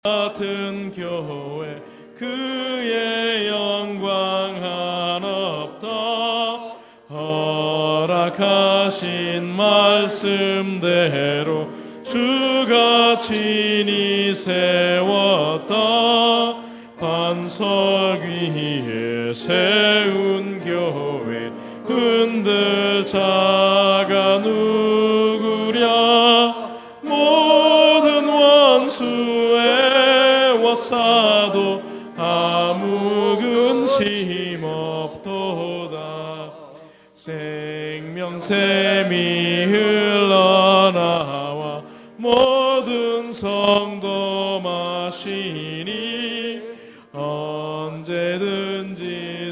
같은 교회 그의 영광 한없다. 허락하신 말씀대로 주가 친히 세웠다. 반석 위에 세운 교회 흔들 자가 누구랴. 모든 원수의 워싸도 아무 근심 없도다. 생명샘이 흘러나와 모든 성도 마시니 언제든지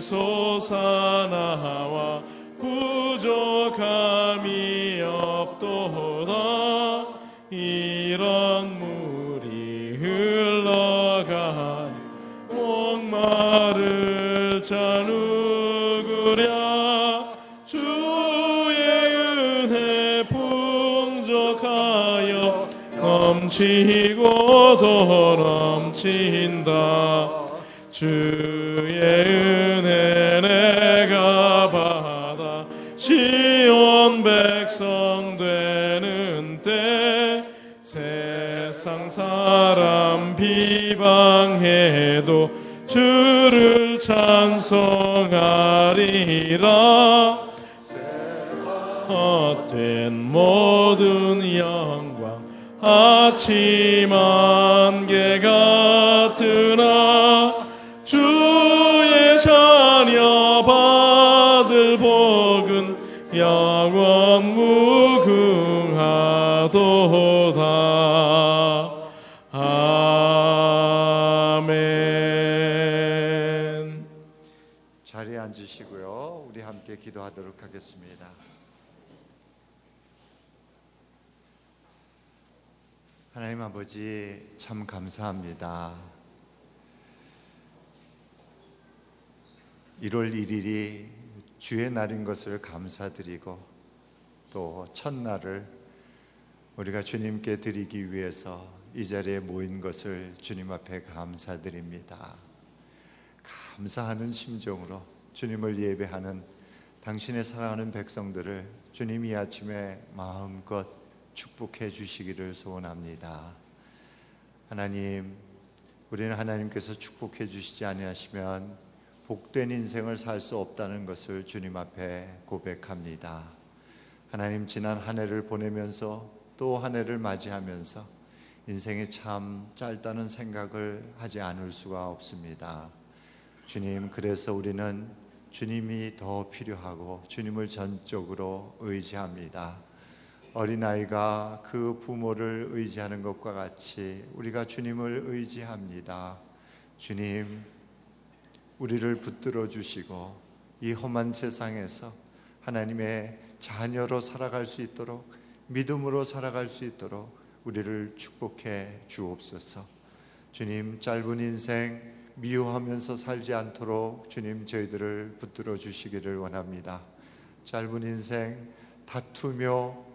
솟아나와 부족함이 없도다. 이런 물이 흘러간 목마를 자 누구랴. 주의 은혜 풍족하여 넘치고 더 넘친다. 주의 은혜 내가 받아 시온 백성 되는 때 세상 사람 비방해도 주를 찬송하리라. 헛된 모든 영광 아침 안개 같으나 주의 자녀 받을 복은 영원 무궁하도다. 아멘. 자리에 앉으시고요, 우리 함께 기도하도록 하겠습니다. 하나님 아버지, 참 감사합니다. 1월 1일이 주의 날인 것을 감사드리고, 또 첫날을 우리가 주님께 드리기 위해서 이 자리에 모인 것을 주님 앞에 감사드립니다. 감사하는 심정으로 주님을 예배하는 당신의 사랑하는 백성들을 주님 이 아침에 마음껏 축복해 주시기를 소원합니다. 하나님, 우리는 하나님께서 축복해 주시지 아니하시면 복된 인생을 살 수 없다는 것을 주님 앞에 고백합니다. 하나님, 지난 한 해를 보내면서 또 한 해를 맞이하면서 인생이 참 짧다는 생각을 하지 않을 수가 없습니다. 주님, 그래서 우리는 주님이 더 필요하고 주님을 전적으로 의지합니다. 어린아이가 그 부모를 의지하는 것과 같이 우리가 주님을 의지합니다. 주님, 우리를 붙들어 주시고 이 험한 세상에서 하나님의 자녀로 살아갈 수 있도록, 믿음으로 살아갈 수 있도록 우리를 축복해 주옵소서. 주님, 짧은 인생 미워하면서 살지 않도록 주님 저희들을 붙들어 주시기를 원합니다. 짧은 인생 다투며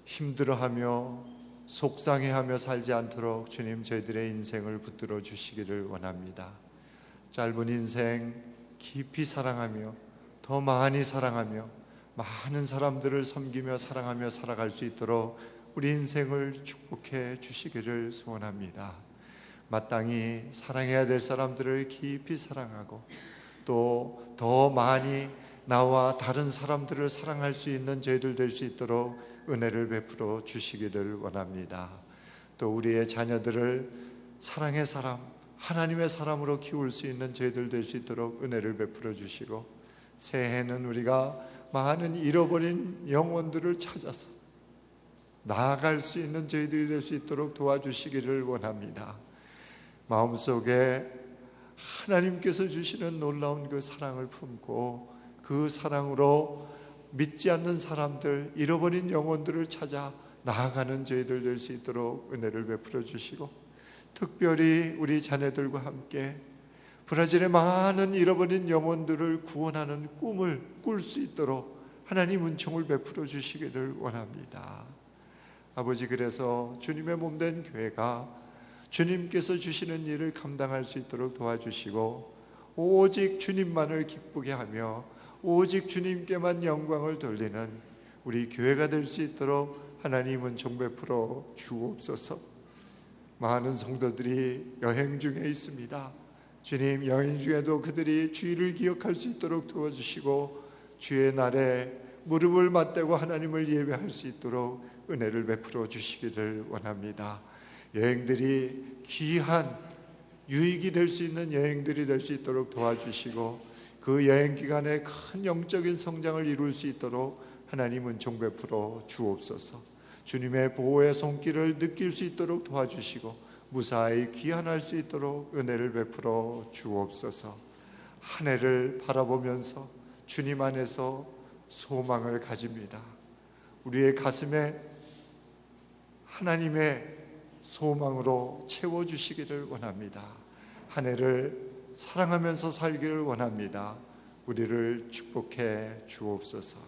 힘들어하며 속상해하며 살지 않도록 주님 저희들의 인생을 붙들어 주시기를 원합니다. 짧은 인생 깊이 사랑하며 더 많이 사랑하며 많은 사람들을 섬기며 사랑하며 살아갈 수 있도록 우리 인생을 축복해 주시기를 소원합니다. 마땅히 사랑해야 될 사람들을 깊이 사랑하고 또 더 많이 나와 다른 사람들을 사랑할 수 있는 저희들 될 수 있도록 은혜를 베풀어 주시기를 원합니다. 또 우리의 자녀들을 사랑의 사람, 하나님의 사람으로 키울 수 있는 저희들 될 수 있도록 은혜를 베풀어 주시고, 새해에는 우리가 많은 잃어버린 영혼들을 찾아서 나아갈 수 있는 저희들이 될 수 있도록 도와주시기를 원합니다. 마음속에 하나님께서 주시는 놀라운 그 사랑을 품고 그 사랑으로 믿지 않는 사람들, 잃어버린 영혼들을 찾아 나아가는 저희들 될 수 있도록 은혜를 베풀어 주시고, 특별히 우리 자녀들과 함께 브라질의 많은 잃어버린 영혼들을 구원하는 꿈을 꿀 수 있도록 하나님 은총을 베풀어 주시기를 원합니다. 아버지, 그래서 주님의 몸된 교회가 주님께서 주시는 일을 감당할 수 있도록 도와주시고 오직 주님만을 기쁘게 하며 오직 주님께만 영광을 돌리는 우리 교회가 될 수 있도록 하나님은 종 베풀어 주옵소서. 많은 성도들이 여행 중에 있습니다. 주님, 여행 중에도 그들이 주의를 기억할 수 있도록 도와주시고 주의 날에 무릎을 맞대고 하나님을 예배할 수 있도록 은혜를 베풀어 주시기를 원합니다. 여행들이 귀한 유익이 될 수 있는 여행들이 될 수 있도록 도와주시고 그 여행 기간에 큰 영적인 성장을 이룰 수 있도록 하나님은 종 베풀어 주옵소서. 주님의 보호의 손길을 느낄 수 있도록 도와주시고 무사히 귀환할 수 있도록 은혜를 베풀어 주옵소서. 한 해를 바라보면서 주님 안에서 소망을 가집니다. 우리의 가슴에 하나님의 소망으로 채워주시기를 원합니다. 한 해를 사랑하면서 살기를 원합니다. 우리를 축복해 주옵소서.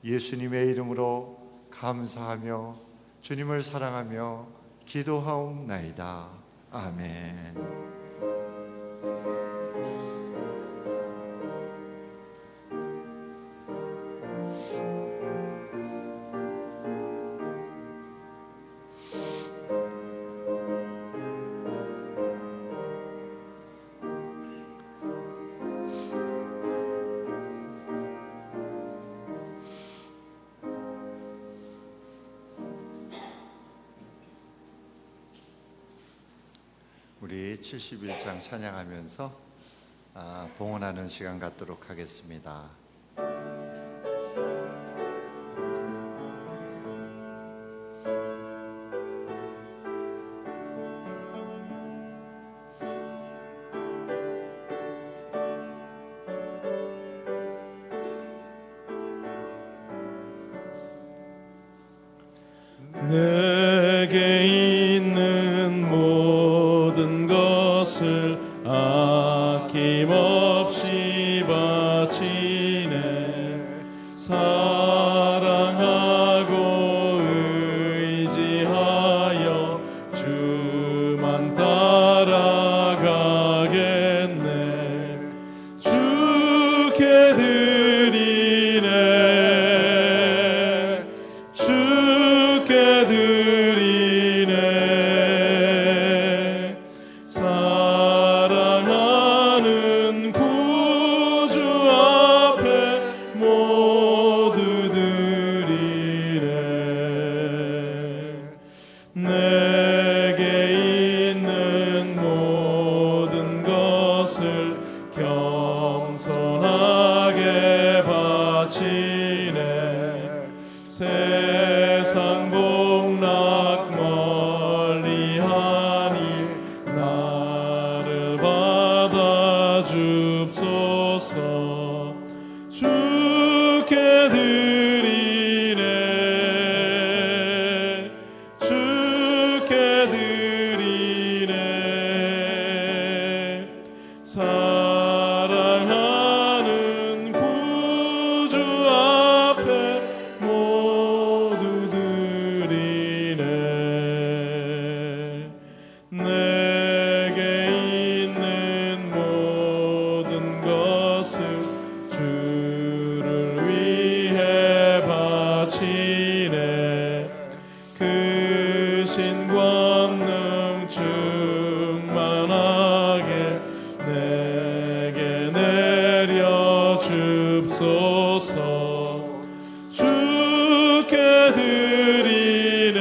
예수님의 이름으로 감사하며 주님을 사랑하며 기도하옵나이다. 아멘. 우리 71장 찬양하면서 봉헌하는 시간 갖도록 하겠습니다. 내게 있는 모든 것을 아낌없이 바치네. 사랑하고 의지하여 주만 따라가겠네. 주께 드리네. 주께 드리네. 사랑하는 구주 앞에 모두 드리네. 내게 있는 모든 것을 겸손하게 바치네. 세상 복락 멀리하니 나를 받아 줍소서. 주께 드리네. 주께 드리네. 사랑하는 구주 앞에 모두 드리네. 내게 있는 모든 것을 주를 위해 바치네. 크신 권능 충만하게 내게 내려 줍소서. 주께 드리네.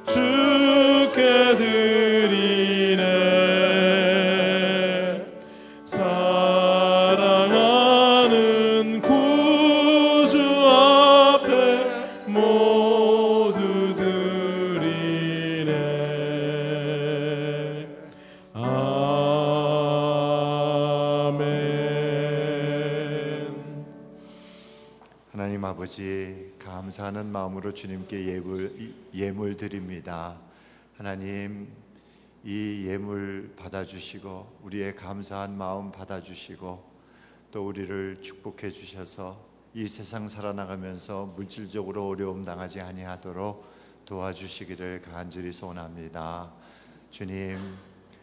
주께 드리네. 사랑하는 구주 앞에 모두 드리네. 아멘. 하나님 아버지, 감사하는 마음으로 주님께 예물 드립니다. 하나님, 이 예물 받아주시고 우리의 감사한 마음 받아주시고 또 우리를 축복해 주셔서 이 세상 살아나가면서 물질적으로 어려움 당하지 아니하도록 도와주시기를 간절히 소원합니다. 주님,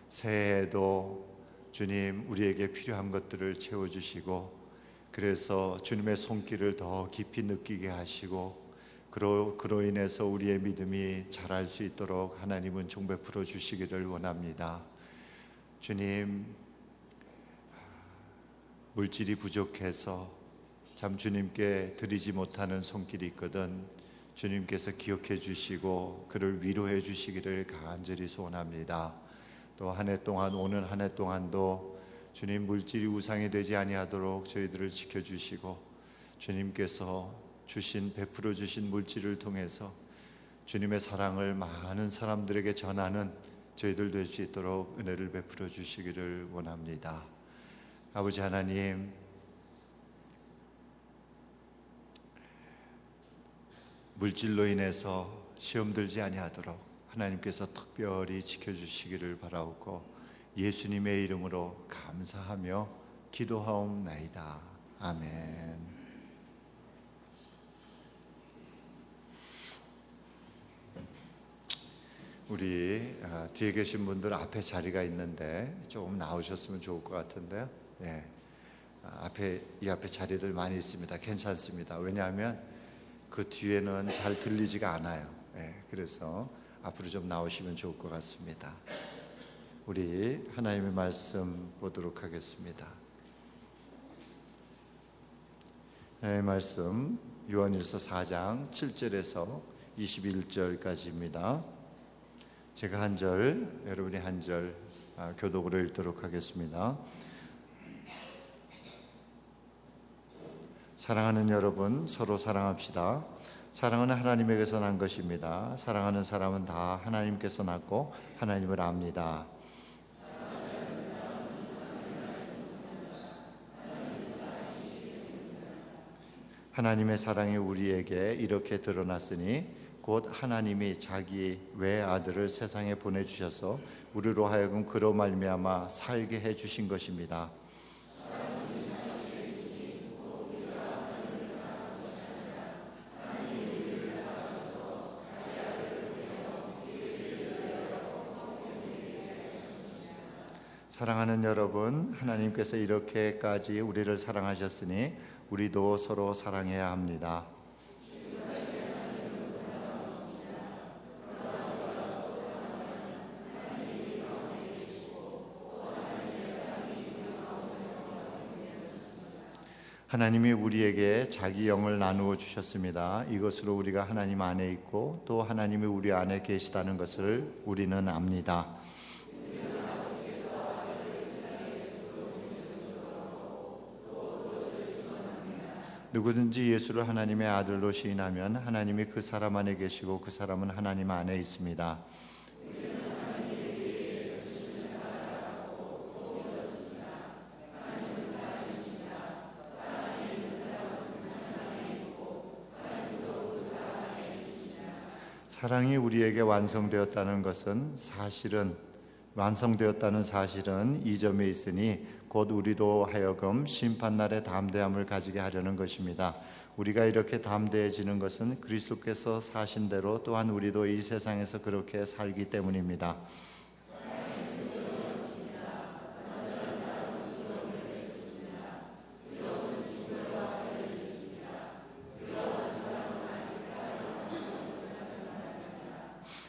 새해에도 주님 우리에게 필요한 것들을 채워주시고, 그래서 주님의 손길을 더 깊이 느끼게 하시고, 그로 인해서 우리의 믿음이 자랄 수 있도록 하나님은 종 베풀어 주시기를 원합니다. 주님, 물질이 부족해서 참 주님께 드리지 못하는 손길이 있거든 주님께서 기억해 주시고 그를 위로해 주시기를 간절히 소원합니다. 또 한 해 동안, 오는 한 해 동안도 주님, 물질이 우상이 되지 아니하도록 저희들을 지켜주시고, 주님께서 베풀어 주신 물질을 통해서 주님의 사랑을 많은 사람들에게 전하는 저희들 될 수 있도록 은혜를 베풀어 주시기를 원합니다. 아버지 하나님, 물질로 인해서 시험 들지 아니하도록 하나님께서 특별히 지켜주시기를 바라옵고, 예수님의 이름으로 감사하며 기도하옵나이다. 아멘. 우리 뒤에 계신 분들 앞에 자리가 있는데 조금 나오셨으면 좋을 것 같은데요. 예, 이 앞에 자리들 많이 있습니다. 괜찮습니다. 왜냐하면 그 뒤에는 잘 들리지가 않아요. 예, 그래서 앞으로 좀 나오시면 좋을 것 같습니다. 우리 하나님의 말씀 보도록 하겠습니다. 하나님의 말씀 요한일서 4장 7절에서 21절까지입니다. 제가 한 절, 여러분이 한 절 교독으로 읽도록 하겠습니다. 사랑하는 여러분, 서로 사랑합시다. 사랑은 하나님에게서 난 것입니다. 사랑하는 사람은 다 하나님께서 낳고 하나님을 압니다. 하나님의 사랑이 우리에게 이렇게 드러났으니 곧 하나님이 자기 외아들을 세상에 보내주셔서 우리로 하여금 그로 말미암아 살게 해주신 것입니다. 사랑하는 여러분, 하나님께서 이렇게까지 우리를 사랑하셨으니 우리도 서로 사랑해야 합니다. 하나님이 우리에게 자기 영을 나누어 주셨습니다. 이것으로 우리가 하나님 안에 있고 또 하나님이 우리 안에 계시다는 것을 우리는 압니다. 누구든지 예수를 하나님의 아들로 시인하면 하나님이 그 사람 안에 계시고 그 사람은 하나님 안에 있습니다. 사랑이 우리에게 완성되었다는 사실은 이 점에 있으니 곧 우리로 하여금 심판날의 담대함을 가지게 하려는 것입니다. 우리가 이렇게 담대해지는 것은 그리스도께서 사신 대로 또한 우리도 이 세상에서 그렇게 살기 때문입니다.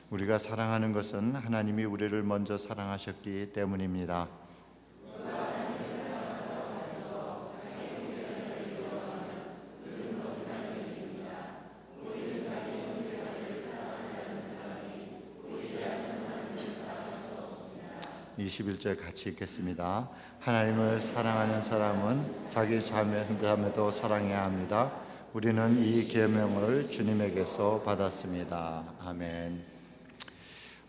우리가 사랑하는 것은 하나님이 우리를 먼저 사랑하셨기 때문입니다. 21절 같이 읽겠습니다. 하나님을 사랑하는 사람은 자기 자매도 사랑해야 합니다. 우리는 이 계명을 주님에게서 받았습니다. 아멘.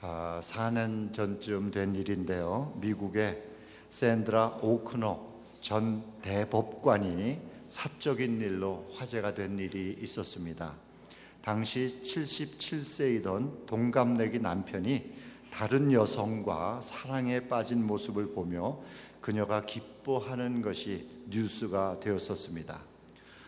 4년 전쯤 된 일인데요. 미국의 샌드라 오크너 전 대법관이 사적인 일로 화제가 된 일이 있었습니다. 당시 77세이던 동갑내기 남편이 다른 여성과 사랑에 빠진 모습을 보며 그녀가 기뻐하는 것이 뉴스가 되었었습니다.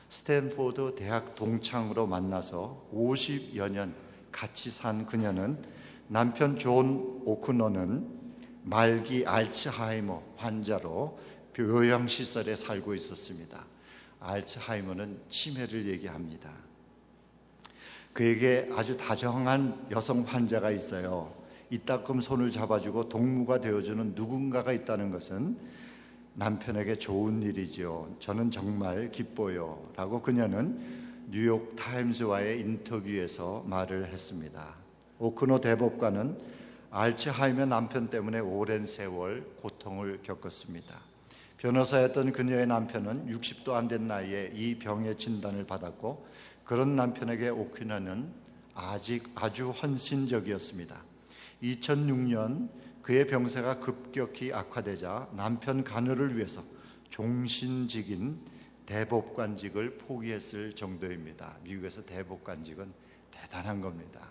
스탠포드 대학 동창으로 만나서 50여 년 같이 산 그녀는 남편 존 오크너는 말기 알츠하이머 환자로 요양시설에 살고 있었습니다. 알츠하이머는 치매를 얘기합니다. 그에게 아주 다정한 여성 환자가 있어요. 이따금 손을 잡아주고 동무가 되어주는 누군가가 있다는 것은 남편에게 좋은 일이지요. 저는 정말 기뻐요 라고 그녀는 뉴욕 타임즈와의 인터뷰에서 말을 했습니다. 오크너 대법관은 알츠하이머 남편 때문에 오랜 세월 고통을 겪었습니다. 변호사였던 그녀의 남편은 60도 안 된 나이에 이 병의 진단을 받았고, 그런 남편에게 오크너는 아주 헌신적이었습니다. 2006년 그의 병세가 급격히 악화되자 남편 간호를 위해서 종신직인 대법관직을 포기했을 정도입니다. 미국에서 대법관직은 대단한 겁니다.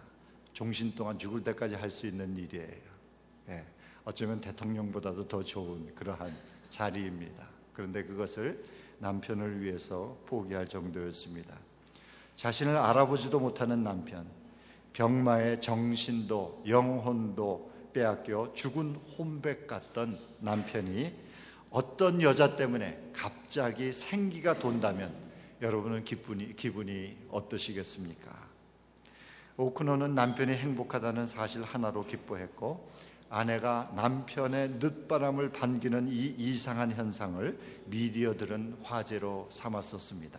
종신 동안 죽을 때까지 할 수 있는 일이에요. 어쩌면 대통령보다도 더 좋은 그러한 자리입니다. 그런데 그것을 남편을 위해서 포기할 정도였습니다. 자신을 알아보지도 못하는 남편, 병마의 정신도 영혼도 빼앗겨 죽은 혼백 같던 남편이 어떤 여자 때문에 갑자기 생기가 돈다면 여러분은 기분이 어떠시겠습니까? 오크너는 남편이 행복하다는 사실 하나로 기뻐했고, 아내가 남편의 늦바람을 반기는 이 이상한 현상을 미디어들은 화제로 삼았었습니다.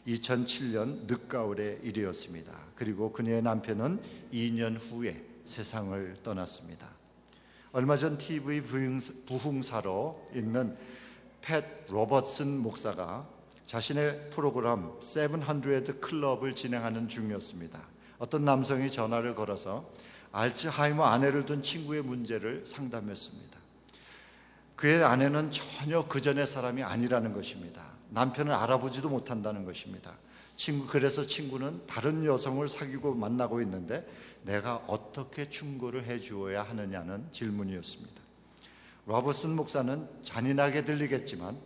2007년 늦가을의 일이었습니다. 그리고 그녀의 남편은 2년 후에 세상을 떠났습니다. 얼마 전 TV 부흥사로 있는 팻 로버트슨 목사가 자신의 프로그램 700 클럽을 진행하는 중이었습니다. 어떤 남성이 전화를 걸어서 알츠하이머 아내를 둔 친구의 문제를 상담했습니다. 그의 아내는 전혀 그전의 사람이 아니라는 것입니다. 남편을 알아보지도 못한다는 것입니다. 그래서 친구는 다른 여성을 사귀고 만나고 있는데 내가 어떻게 충고를 해주어야 하느냐는 질문이었습니다. 로버슨 목사는 잔인하게 들리겠지만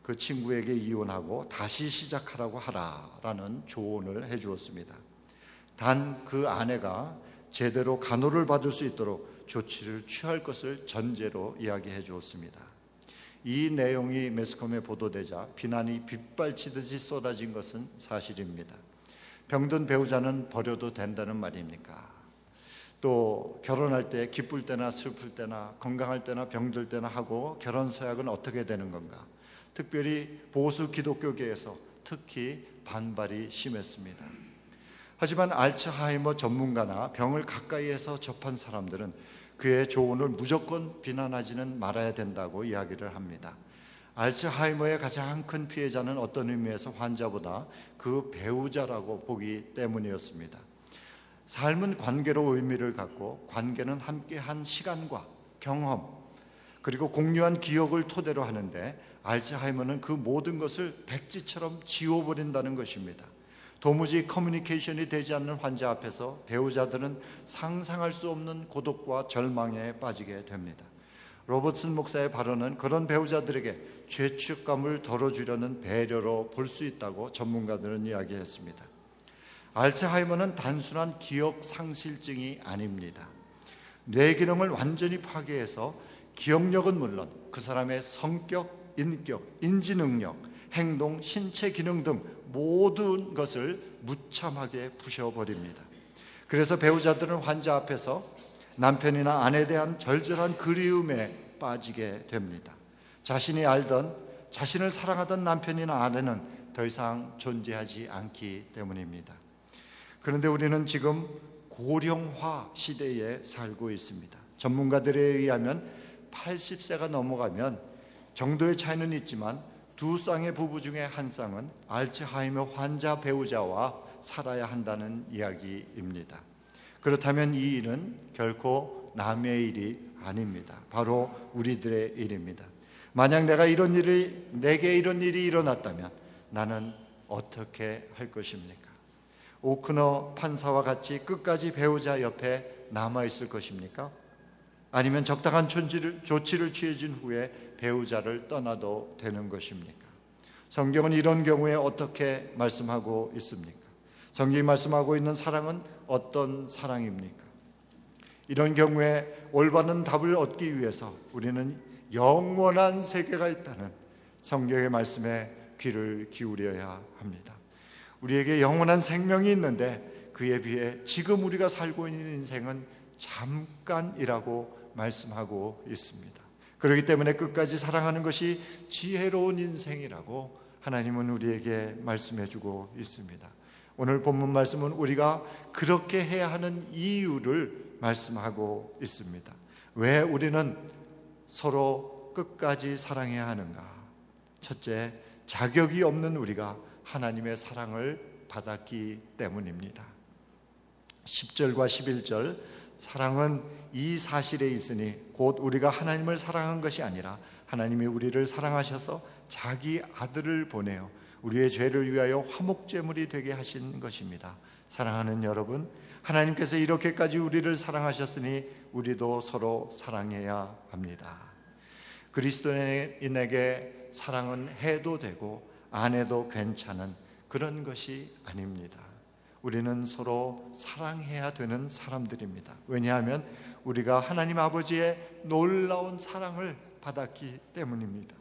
그 친구에게 이혼하고 다시 시작하라고 하라라는 조언을 해주었습니다. 단 그 아내가 제대로 간호를 받을 수 있도록 조치를 취할 것을 전제로 이야기해 주었습니다. 이 내용이 매스컴에 보도되자 비난이 빗발치듯이 쏟아진 것은 사실입니다. 병든 배우자는 버려도 된다는 말입니까? 또 결혼할 때 기쁠 때나 슬플 때나 건강할 때나 병들 때나 하고 결혼 서약은 어떻게 되는 건가? 특별히 보수 기독교계에서 특히 반발이 심했습니다. 하지만 알츠하이머 전문가나 병을 가까이에서 접한 사람들은 그의 조언을 무조건 비난하지는 말아야 된다고 이야기를 합니다. 알츠하이머의 가장 큰 피해자는 어떤 의미에서 환자보다 그 배우자라고 보기 때문이었습니다. 삶은 관계로 의미를 갖고, 관계는 함께한 시간과 경험 그리고 공유한 기억을 토대로 하는데, 알츠하이머는 그 모든 것을 백지처럼 지워버린다는 것입니다. 도무지 커뮤니케이션이 되지 않는 환자 앞에서 배우자들은 상상할 수 없는 고독과 절망에 빠지게 됩니다. 로버트슨 목사의 발언은 그런 배우자들에게 죄책감을 덜어주려는 배려로 볼 수 있다고 전문가들은 이야기했습니다. 알츠하이머는 단순한 기억 상실증이 아닙니다. 뇌 기능을 완전히 파괴해서 기억력은 물론 그 사람의 성격, 인격, 인지 능력, 행동, 신체 기능 등 모든 것을 무참하게 부셔버립니다. 그래서 배우자들은 환자 앞에서 남편이나 아내에 대한 절절한 그리움에 빠지게 됩니다. 자신이 알던, 자신을 사랑하던 남편이나 아내는 더 이상 존재하지 않기 때문입니다. 그런데 우리는 지금 고령화 시대에 살고 있습니다. 전문가들에 의하면 80세가 넘어가면 정도의 차이는 있지만 두 쌍의 부부 중에 한 쌍은 알츠하이머 환자 배우자와 살아야 한다는 이야기입니다. 그렇다면 이 일은 결코 남의 일이 아닙니다. 바로 우리들의 일입니다. 만약 내게 이런 일이 일어났다면 나는 어떻게 할 것입니까? 오크너 판사와 같이 끝까지 배우자 옆에 남아있을 것입니까? 아니면 적당한 조치를 취해진 후에 배우자를 떠나도 되는 것입니까? 성경은 이런 경우에 어떻게 말씀하고 있습니까? 성경이 말씀하고 있는 사랑은 어떤 사랑입니까? 이런 경우에 올바른 답을 얻기 위해서 우리는 영원한 세계가 있다는 성경의 말씀에 귀를 기울여야 합니다. 우리에게 영원한 생명이 있는데 그에 비해 지금 우리가 살고 있는 인생은 잠깐이라고 말씀하고 있습니다. 그렇기 때문에 끝까지 사랑하는 것이 지혜로운 인생이라고 하나님은 우리에게 말씀해 주고 있습니다. 오늘 본문 말씀은 우리가 그렇게 해야 하는 이유를 말씀하고 있습니다. 왜 우리는 서로 끝까지 사랑해야 하는가? 첫째, 자격이 없는 우리가 하나님의 사랑을 받았기 때문입니다. 10절과 11절, 사랑은 이 사실에 있으니 곧 우리가 하나님을 사랑한 것이 아니라 하나님이 우리를 사랑하셔서 자기 아들을 보내어 우리의 죄를 위하여 화목제물이 되게 하신 것입니다. 사랑하는 여러분, 하나님께서 이렇게까지 우리를 사랑하셨으니 우리도 서로 사랑해야 합니다. 그리스도인에게 사랑은 해도 되고 안 해도 괜찮은 그런 것이 아닙니다. 우리는 서로 사랑해야 되는 사람들입니다. 왜냐하면 우리가 하나님 아버지의 놀라운 사랑을 받았기 때문입니다.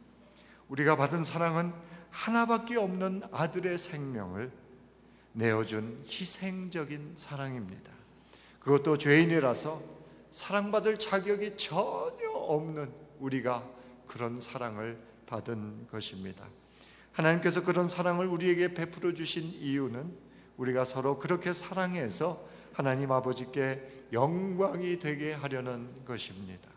우리가 받은 사랑은 하나밖에 없는 아들의 생명을 내어준 희생적인 사랑입니다. 그것도 죄인이라서 사랑받을 자격이 전혀 없는 우리가 그런 사랑을 받은 것입니다. 하나님께서 그런 사랑을 우리에게 베풀어 주신 이유는 우리가 서로 그렇게 사랑해서 하나님 아버지께 영광이 되게 하려는 것입니다.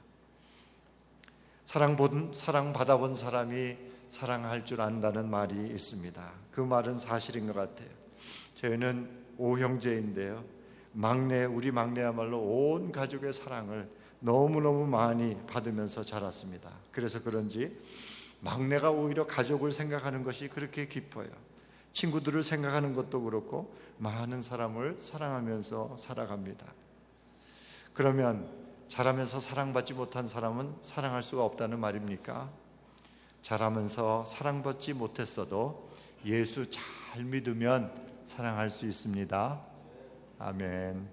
사랑받아본 사람이 사랑할 줄 안다는 말이 있습니다. 그 말은 사실인 것 같아요. 저희는 5형제인데요, 우리 막내야말로 온 가족의 사랑을 너무너무 많이 받으면서 자랐습니다. 그래서 그런지 막내가 오히려 가족을 생각하는 것이 그렇게 깊어요. 친구들을 생각하는 것도 그렇고 많은 사람을 사랑하면서 살아갑니다. 그러면 자라면서 사랑받지 못한 사람은 사랑할 수가 없다는 말입니까? 자라면서 사랑받지 못했어도 예수 잘 믿으면 사랑할 수 있습니다. 아멘.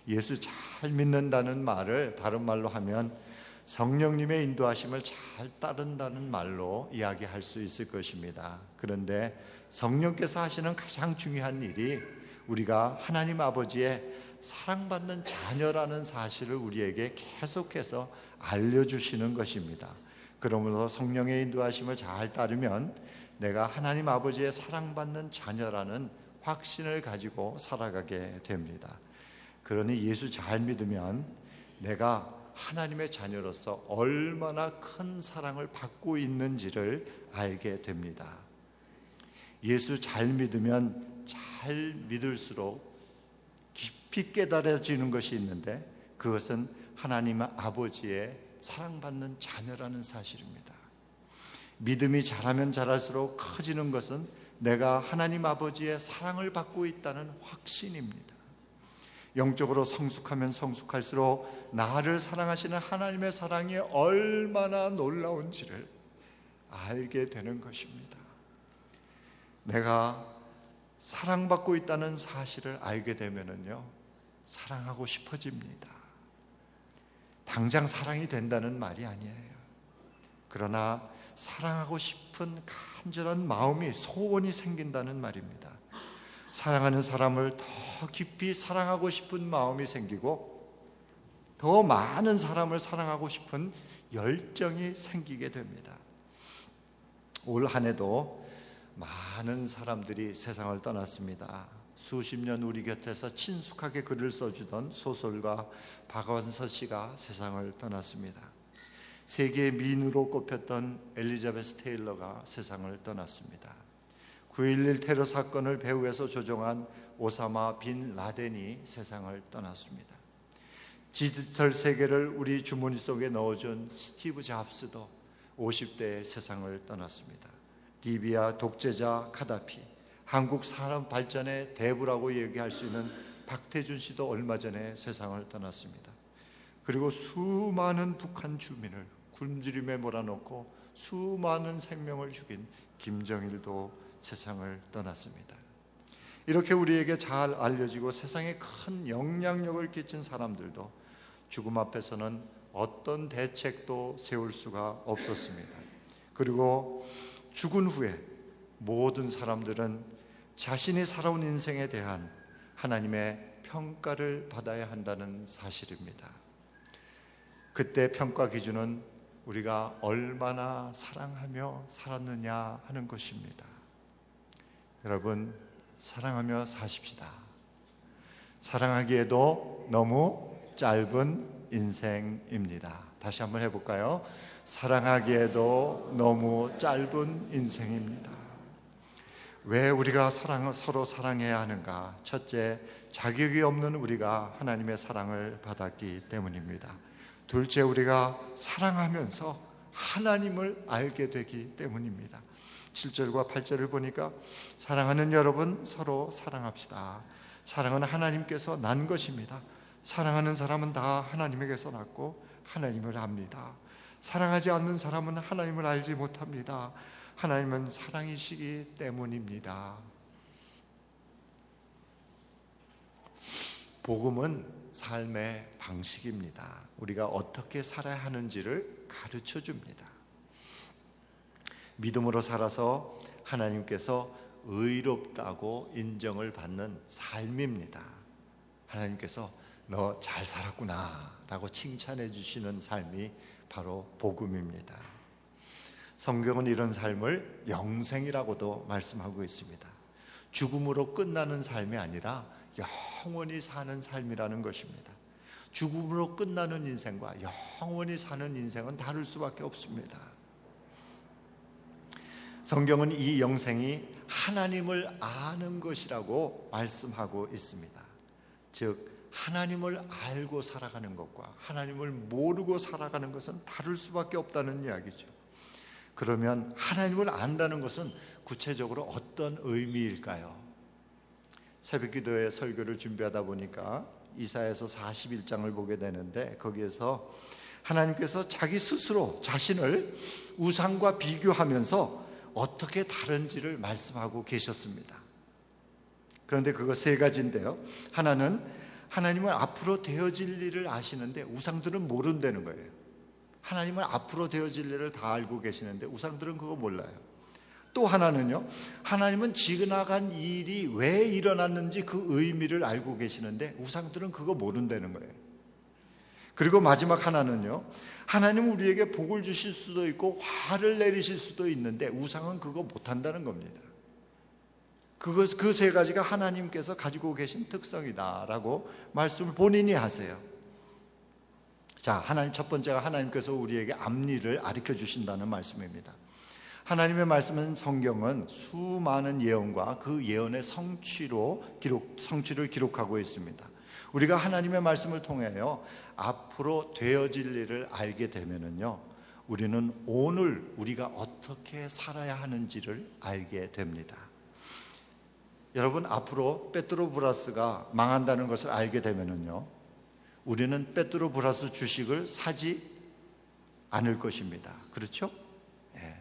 예수 잘 믿는다는 말을 다른 말로 하면 성령님의 인도하심을 잘 따른다는 말로 이야기할 수 있을 것입니다. 그런데 성령께서 하시는 가장 중요한 일이 우리가 하나님 아버지의 사랑받는 자녀라는 사실을 우리에게 계속해서 알려주시는 것입니다. 그러므로 성령의 인도하심을 잘 따르면 내가 하나님 아버지의 사랑받는 자녀라는 확신을 가지고 살아가게 됩니다. 그러니 예수 잘 믿으면 내가 하나님의 자녀로서 얼마나 큰 사랑을 받고 있는지를 알게 됩니다. 예수 잘 믿으면 잘 믿을수록 깊이 깨달아지는 것이 있는데 그것은 하나님 아버지의 사랑받는 자녀라는 사실입니다. 믿음이 자라면 자랄수록 커지는 것은 내가 하나님 아버지의 사랑을 받고 있다는 확신입니다. 영적으로 성숙하면 성숙할수록 나를 사랑하시는 하나님의 사랑이 얼마나 놀라운지를 알게 되는 것입니다. 내가 사랑받고 있다는 사실을 알게 되면요, 사랑하고 싶어집니다. 당장 사랑이 된다는 말이 아니에요. 그러나 사랑하고 싶은 간절한 마음이, 소원이 생긴다는 말입니다. 사랑하는 사람을 더 깊이 사랑하고 싶은 마음이 생기고 더 많은 사람을 사랑하고 싶은 열정이 생기게 됩니다. 올 한 해도 많은 사람들이 세상을 떠났습니다. 수십 년 우리 곁에서 친숙하게 글을 써주던 소설가 박완서 씨가 세상을 떠났습니다. 세계의 미인으로 꼽혔던 엘리자베스 테일러가 세상을 떠났습니다. 9.11 테러 사건을 배후에서 조종한 오사마 빈 라덴이 세상을 떠났습니다. 디지털 세계를 우리 주머니 속에 넣어준 스티브 잡스도 50대에 세상을 떠났습니다. 리비아 독재자 카다피, 한국 산업 발전의 대부라고 얘기할 수 있는 박태준 씨도 얼마 전에 세상을 떠났습니다. 그리고 수많은 북한 주민을 굶주림에 몰아넣고 수많은 생명을 죽인 김정일도 세상을 떠났습니다. 이렇게 우리에게 잘 알려지고 세상에 큰 영향력을 끼친 사람들도 죽음 앞에서는 어떤 대책도 세울 수가 없었습니다. 그리고 죽은 후에 모든 사람들은 자신이 살아온 인생에 대한 하나님의 평가를 받아야 한다는 사실입니다. 그때 평가 기준은 우리가 얼마나 사랑하며 살았느냐 하는 것입니다. 여러분, 사랑하며 사십시다. 사랑하기에도 너무 짧은 인생입니다. 다시 한번 해볼까요? 사랑하기에도 너무 짧은 인생입니다. 왜 우리가 서로 사랑해야 하는가? 첫째, 자격이 없는 우리가 하나님의 사랑을 받았기 때문입니다. 둘째, 우리가 사랑하면서 하나님을 알게 되기 때문입니다. 7절과 8절을 보니까 사랑하는 여러분, 서로 사랑합시다. 사랑은 하나님께서 난 것입니다. 사랑하는 사람은 다 하나님에게서 났고 하나님을 압니다. 사랑하지 않는 사람은 하나님을 알지 못합니다. 하나님은 사랑이시기 때문입니다. 복음은 삶의 방식입니다. 우리가 어떻게 살아야 하는지를 가르쳐 줍니다. 믿음으로 살아서 하나님께서 의롭다고 인정을 받는 삶입니다. 하나님께서 너 잘 살았구나 라고 칭찬해 주시는 삶이 바로 복음입니다. 성경은 이런 삶을 영생이라고도 말씀하고 있습니다. 죽음으로 끝나는 삶이 아니라 영원히 사는 삶이라는 것입니다. 죽음으로 끝나는 인생과 영원히 사는 인생은 다를 수밖에 없습니다. 성경은 이 영생이 하나님을 아는 것이라고 말씀하고 있습니다. 즉 하나님을 알고 살아가는 것과 하나님을 모르고 살아가는 것은 다를 수밖에 없다는 이야기죠. 그러면 하나님을 안다는 것은 구체적으로 어떤 의미일까요? 새벽기도회 설교를 준비하다 보니까 이사야서 41장을 보게 되는데 거기에서 하나님께서 자기 스스로 자신을 우상과 비교하면서 어떻게 다른지를 말씀하고 계셨습니다. 그런데 그거 세 가지인데요, 하나는 하나님은 앞으로 되어질 일을 아시는데 우상들은 모른다는 거예요. 하나님은 앞으로 되어질 일을 다 알고 계시는데 우상들은 그거 몰라요. 또 하나는요, 하나님은 지나간 일이 왜 일어났는지 그 의미를 알고 계시는데 우상들은 그거 모른다는 거예요. 그리고 마지막 하나는요, 하나님은 우리에게 복을 주실 수도 있고 화를 내리실 수도 있는데 우상은 그거 못한다는 겁니다. 그 세 가지가 하나님께서 가지고 계신 특성이다라고 말씀을 본인이 하세요. 자, 첫 번째가 하나님께서 우리에게 앞일을 가르쳐 주신다는 말씀입니다. 하나님의 말씀은, 성경은 수많은 예언과 그 예언의 성취를 기록하고 있습니다. 우리가 하나님의 말씀을 통하여 앞으로 되어질 일을 알게 되면은요, 우리는 오늘 우리가 어떻게 살아야 하는지를 알게 됩니다. 여러분, 앞으로 페트로브라스가 망한다는 것을 알게 되면은요, 우리는 페트로브라스 주식을 사지 않을 것입니다. 그렇죠? 예.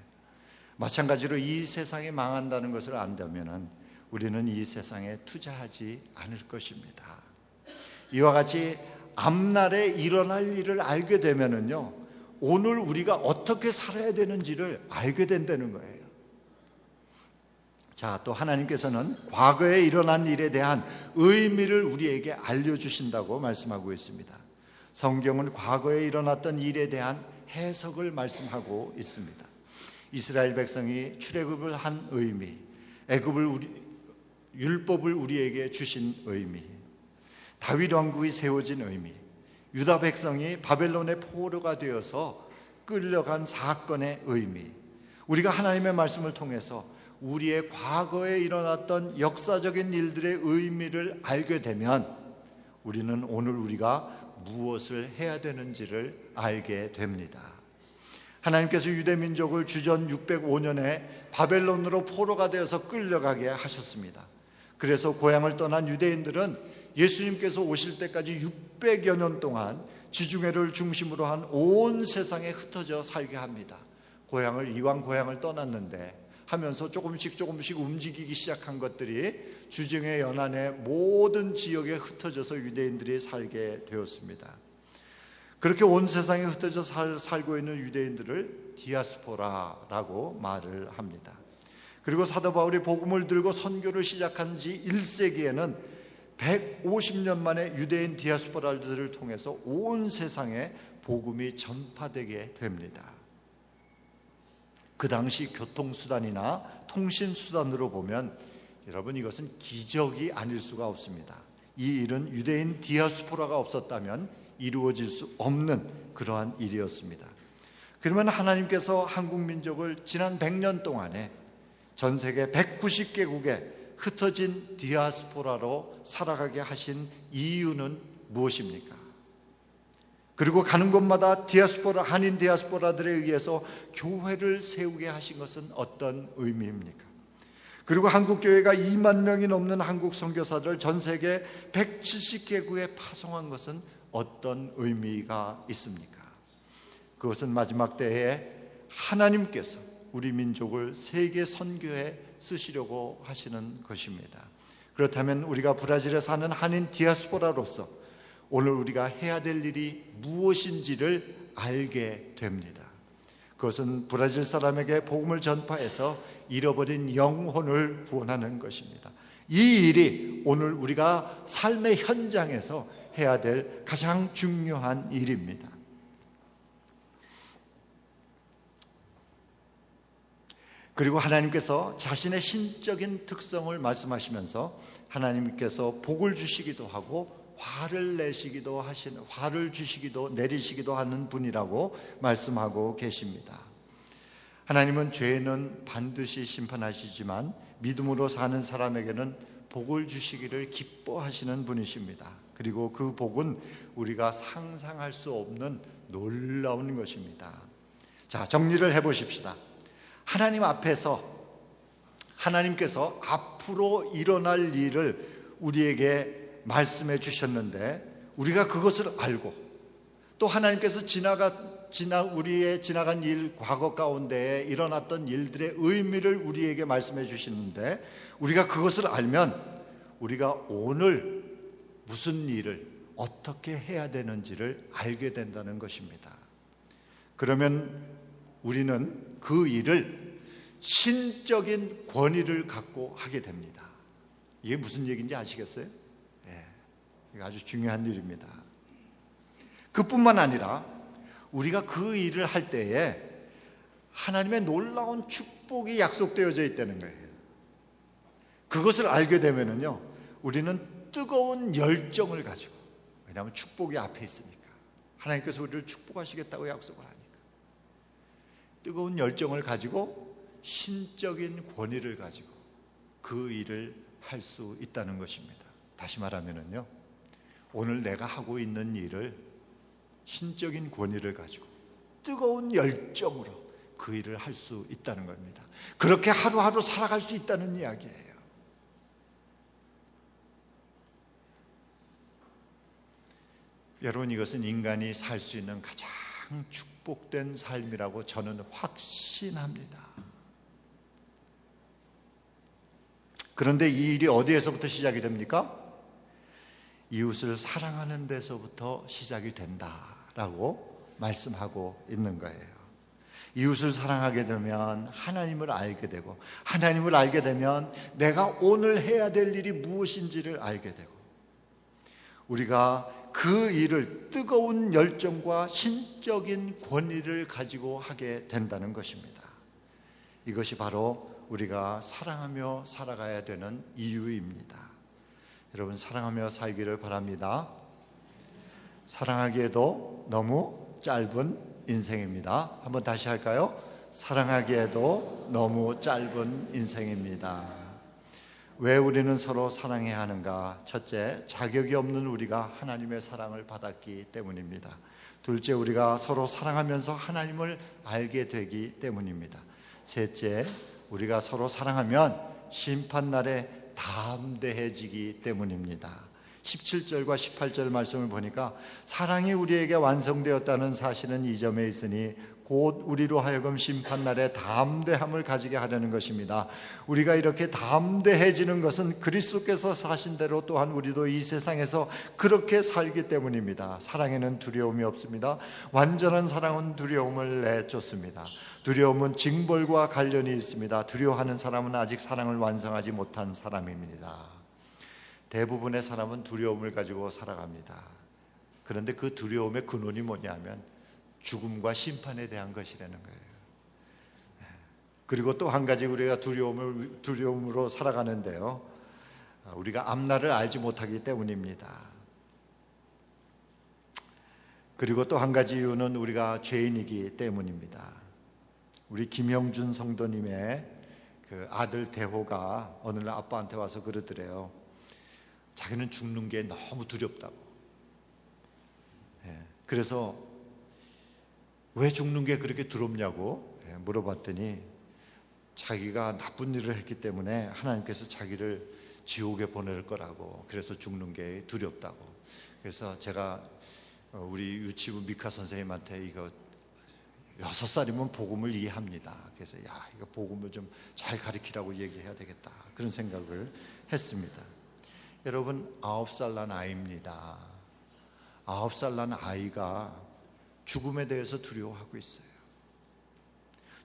마찬가지로 이 세상이 망한다는 것을 안다면은 우리는 이 세상에 투자하지 않을 것입니다. 이와 같이 앞날에 일어날 일을 알게 되면은요, 오늘 우리가 어떻게 살아야 되는지를 알게 된다는 거예요. 자, 또 하나님께서는 과거에 일어난 일에 대한 의미를 우리에게 알려주신다고 말씀하고 있습니다. 성경은 과거에 일어났던 일에 대한 해석을 말씀하고 있습니다. 이스라엘 백성이 출애굽을 한 의미, 율법을 우리에게 주신 의미, 다윗 왕국이 세워진 의미, 유다 백성이 바벨론의 포로가 되어서 끌려간 사건의 의미, 우리가 하나님의 말씀을 통해서 우리의 과거에 일어났던 역사적인 일들의 의미를 알게 되면 우리는 오늘 우리가 무엇을 해야 되는지를 알게 됩니다. 하나님께서 유대민족을 주전 605년에 바벨론으로 포로가 되어서 끌려가게 하셨습니다. 그래서 고향을 떠난 유대인들은 예수님께서 오실 때까지 600여 년 동안 지중해를 중심으로 한 온 세상에 흩어져 살게 합니다. 이왕 고향을 떠났는데 하면서 조금씩 움직이기 시작한 것들이 주중의 연안의 모든 지역에 흩어져서 유대인들이 살게 되었습니다. 그렇게 온 세상에 흩어져 살고 있는 유대인들을 디아스포라라고 말을 합니다. 그리고 사도 바울이 복음을 들고 선교를 시작한 지 1세기에는 150년 만에 유대인 디아스포라들을 통해서 온 세상에 복음이 전파되게 됩니다. 그 당시 교통수단이나 통신수단으로 보면 여러분 이것은 기적이 아닐 수가 없습니다. 이 일은 유대인 디아스포라가 없었다면 이루어질 수 없는 그러한 일이었습니다. 그러면 하나님께서 한국 민족을 지난 100년 동안에 전 세계 190개국에 흩어진 디아스포라로 살아가게 하신 이유는 무엇입니까? 그리고 가는 곳마다 한인 디아스포라들에 의해서 교회를 세우게 하신 것은 어떤 의미입니까? 그리고 한국 교회가 2만 명이 넘는 한국 선교사들을 전 세계 170개국에 파송한 것은 어떤 의미가 있습니까? 그것은 마지막 때에 하나님께서 우리 민족을 세계 선교에 쓰시려고 하시는 것입니다. 그렇다면 우리가 브라질에 사는 한인 디아스포라로서 오늘 우리가 해야 될 일이 무엇인지를 알게 됩니다. 그것은 브라질 사람에게 복음을 전파해서 잃어버린 영혼을 구원하는 것입니다. 이 일이 오늘 우리가 삶의 현장에서 해야 될 가장 중요한 일입니다. 그리고 하나님께서 자신의 신적인 특성을 말씀하시면서 하나님께서 복을 주시기도 하고 화를 주시기도 내리시기도 하는 분이라고 말씀하고 계십니다. 하나님은 죄는 반드시 심판하시지만 믿음으로 사는 사람에게는 복을 주시기를 기뻐하시는 분이십니다. 그리고 그 복은 우리가 상상할 수 없는 놀라운 것입니다. 자, 정리를 해보십시다. 하나님 앞에서 하나님께서 앞으로 일어날 일을 우리에게 말씀해 주셨는데 우리가 그것을 알고 또 하나님께서 우리의 지나간 일, 과거 가운데에 일어났던 일들의 의미를 우리에게 말씀해 주시는데 우리가 그것을 알면 우리가 오늘 무슨 일을 어떻게 해야 되는지를 알게 된다는 것입니다. 그러면 우리는 그 일을 신적인 권위를 갖고 하게 됩니다. 이게 무슨 얘기인지 아시겠어요? 네, 이거 아주 중요한 일입니다. 그뿐만 아니라 우리가 그 일을 할 때에 하나님의 놀라운 축복이 약속되어져 있다는 거예요. 그것을 알게 되면은요, 우리는 뜨거운 열정을 가지고, 왜냐하면 축복이 앞에 있으니까, 하나님께서 우리를 축복하시겠다고 약속을 하니까 뜨거운 열정을 가지고 신적인 권위를 가지고 그 일을 할 수 있다는 것입니다. 다시 말하면은요, 오늘 내가 하고 있는 일을 신적인 권위를 가지고 뜨거운 열정으로 그 일을 할 수 있다는 겁니다. 그렇게 하루하루 살아갈 수 있다는 이야기예요. 여러분, 이것은 인간이 살 수 있는 가장 축복된 삶이라고 저는 확신합니다. 그런데 이 일이 어디에서부터 시작이 됩니까? 이웃을 사랑하는 데서부터 시작이 된다라고 말씀하고 있는 거예요. 이웃을 사랑하게 되면 하나님을 알게 되고, 하나님을 알게 되면 내가 오늘 해야 될 일이 무엇인지를 알게 되고, 우리가 그 일을 뜨거운 열정과 신적인 권위를 가지고 하게 된다는 것입니다. 이것이 바로 우리가 사랑하며 살아가야 되는 이유입니다. 여러분, 사랑하며 살기를 바랍니다. 사랑하기에도 너무 짧은 인생입니다. 한번 다시 할까요? 사랑하기에도 너무 짧은 인생입니다. 왜 우리는 서로 사랑해야 하는가? 첫째, 자격이 없는 우리가 하나님의 사랑을 받았기 때문입니다. 둘째, 우리가 서로 사랑하면서 하나님을 알게 되기 때문입니다. 셋째, 우리가 서로 사랑하면 심판날에 담대해지기 때문입니다. 17절과 18절 말씀을 보니까 사랑이 우리에게 완성되었다는 사실은 이 점에 있으니 곧 우리로 하여금 심판날에 담대함을 가지게 하려는 것입니다. 우리가 이렇게 담대해지는 것은 그리스도께서 사신 대로 또한 우리도 이 세상에서 그렇게 살기 때문입니다. 사랑에는 두려움이 없습니다. 완전한 사랑은 두려움을 내쫓습니다. 두려움은 징벌과 관련이 있습니다. 두려워하는 사람은 아직 사랑을 완성하지 못한 사람입니다. 대부분의 사람은 두려움을 가지고 살아갑니다. 그런데 그 두려움의 근원이 뭐냐면 죽음과 심판에 대한 것이라는 거예요. 그리고 또 한 가지 우리가 두려움으로 살아가는데요, 우리가 앞날을 알지 못하기 때문입니다. 그리고 또 한 가지 이유는 우리가 죄인이기 때문입니다. 우리 김영준 성도님의 그 아들 대호가 어느 날 아빠한테 와서 그러더래요. 자기는 죽는 게 너무 두렵다고. 그래서 왜 죽는 게 그렇게 두렵냐고 물어봤더니 자기가 나쁜 일을 했기 때문에 하나님께서 자기를 지옥에 보낼 거라고, 그래서 죽는 게 두렵다고. 그래서 제가 우리 유치부 미카 선생님한테 이거 6살이면 복음을 이해합니다. 그래서 이거 복음을 좀 잘 가르치라고 얘기해야 되겠다, 그런 생각을 했습니다. 여러분, 9살 난 아이입니다. 9살 난 아이가 죽음에 대해서 두려워하고 있어요.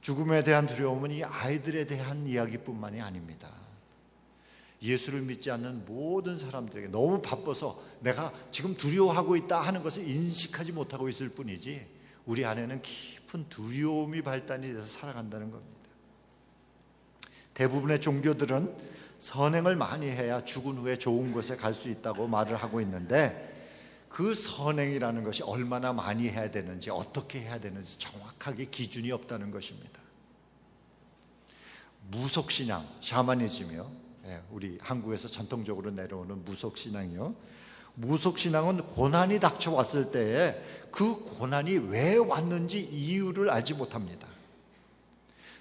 죽음에 대한 두려움은 이 아이들에 대한 이야기뿐만이 아닙니다. 예수를 믿지 않는 모든 사람들에게 너무 바빠서 내가 지금 두려워하고 있다 하는 것을 인식하지 못하고 있을 뿐이지 우리 안에는 깊은 두려움이 발단이 돼서 살아간다는 겁니다. 대부분의 종교들은 선행을 많이 해야 죽은 후에 좋은 곳에 갈 수 있다고 말을 하고 있는데, 그 선행이라는 것이 얼마나 많이 해야 되는지, 어떻게 해야 되는지 정확하게 기준이 없다는 것입니다. 무속신앙, 샤머니즘이요, 우리 한국에서 전통적으로 내려오는 무속신앙이요, 무속신앙은 고난이 닥쳐왔을 때에 그 고난이 왜 왔는지 이유를 알지 못합니다.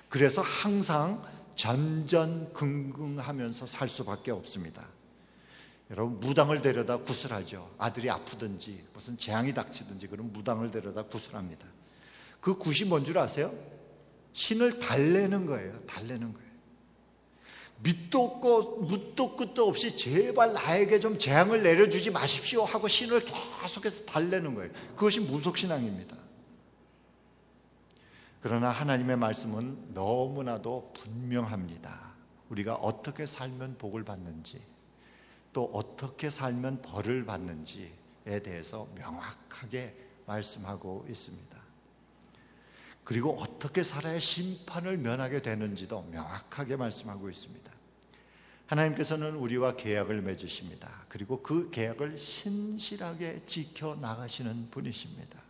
그래서 항상 전전긍긍하면서 살 수밖에 없습니다. 여러분, 무당을 데려다 구슬하죠. 아들이 아프든지 무슨 재앙이 닥치든지 그럼 무당을 데려다 구슬합니다. 그 굿이 뭔 줄 아세요? 신을 달래는 거예요. 달래는 거예요. 밑도 끝도 없이 제발 나에게 좀 재앙을 내려주지 마십시오 하고 신을 계속해서 달래는 거예요. 그것이 무속신앙입니다. 그러나 하나님의 말씀은 너무나도 분명합니다. 우리가 어떻게 살면 복을 받는지, 또 어떻게 살면 벌을 받는지에 대해서 명확하게 말씀하고 있습니다. 그리고 어떻게 살아야 심판을 면하게 되는지도 명확하게 말씀하고 있습니다. 하나님께서는 우리와 계약을 맺으십니다. 그리고 그 계약을 신실하게 지켜나가시는 분이십니다.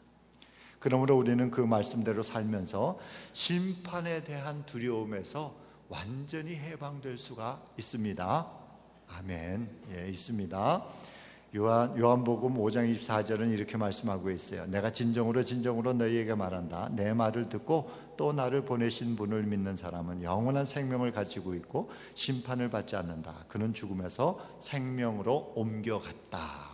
그러므로 우리는 그 말씀대로 살면서 심판에 대한 두려움에서 완전히 해방될 수가 있습니다. 아멘. 있습니다. 요한복음 5장 24절은 이렇게 말씀하고 있어요. 내가 진정으로 너희에게 말한다. 내 말을 듣고 또 나를 보내신 분을 믿는 사람은 영원한 생명을 가지고 있고 심판을 받지 않는다. 그는 죽음에서 생명으로 옮겨갔다.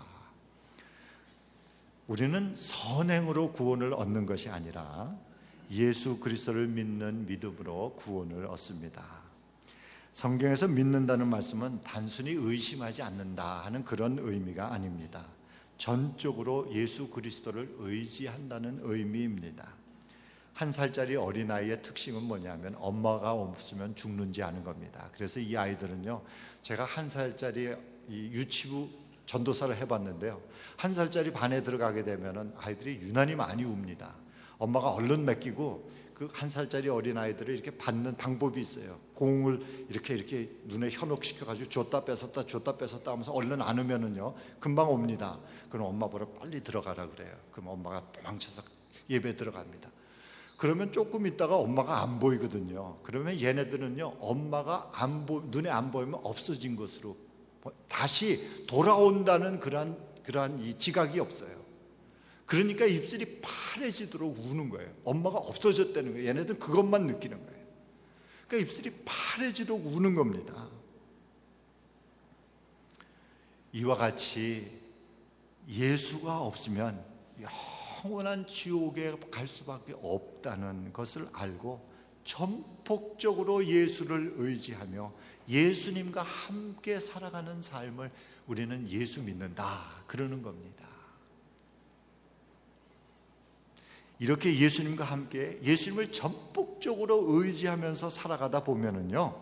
우리는 선행으로 구원을 얻는 것이 아니라 예수 그리스도를 믿는 믿음으로 구원을 얻습니다. 성경에서 믿는다는 말씀은 단순히 의심하지 않는다 하는 그런 의미가 아닙니다. 전적으로 예수 그리스도를 의지한다는 의미입니다. 1살짜리 어린아이의 특징은 뭐냐면 엄마가 없으면 죽는지 아는 겁니다. 그래서 이 아이들은요, 제가 1살짜리 유치부 전도사를 해봤는데요, 1살짜리 반에 들어가게 되면 아이들이 유난히 많이 웁니다. 엄마가 얼른 맡기고 그 1살짜리 어린아이들을 이렇게 받는 방법이 있어요. 공을 이렇게 눈에 현혹시켜가지고 줬다 뺏었다 하면서 얼른 안으면은요 금방 옵니다. 그럼 엄마 보러 빨리 들어가라 그래요. 그럼 엄마가 도망쳐서 예배 들어갑니다. 그러면 조금 있다가 엄마가 안 보이거든요. 그러면 얘네들은요, 엄마가 눈에 안 보이면 없어진 것으로 다시 돌아온다는 그러한 이 지각이 없어요. 그러니까 입술이 파래지도록 우는 거예요. 엄마가 없어졌다는 거예요. 얘네들은 그것만 느끼는 거예요. 그러니까 입술이 파래지도록 우는 겁니다. 이와 같이 예수가 없으면 영원한 지옥에 갈 수밖에 없다는 것을 알고 전폭적으로 예수를 의지하며 예수님과 함께 살아가는 삶을 우리는 예수 믿는다 그러는 겁니다. 이렇게 예수님과 함께 예수님을 전폭적으로 의지하면서 살아가다 보면은요,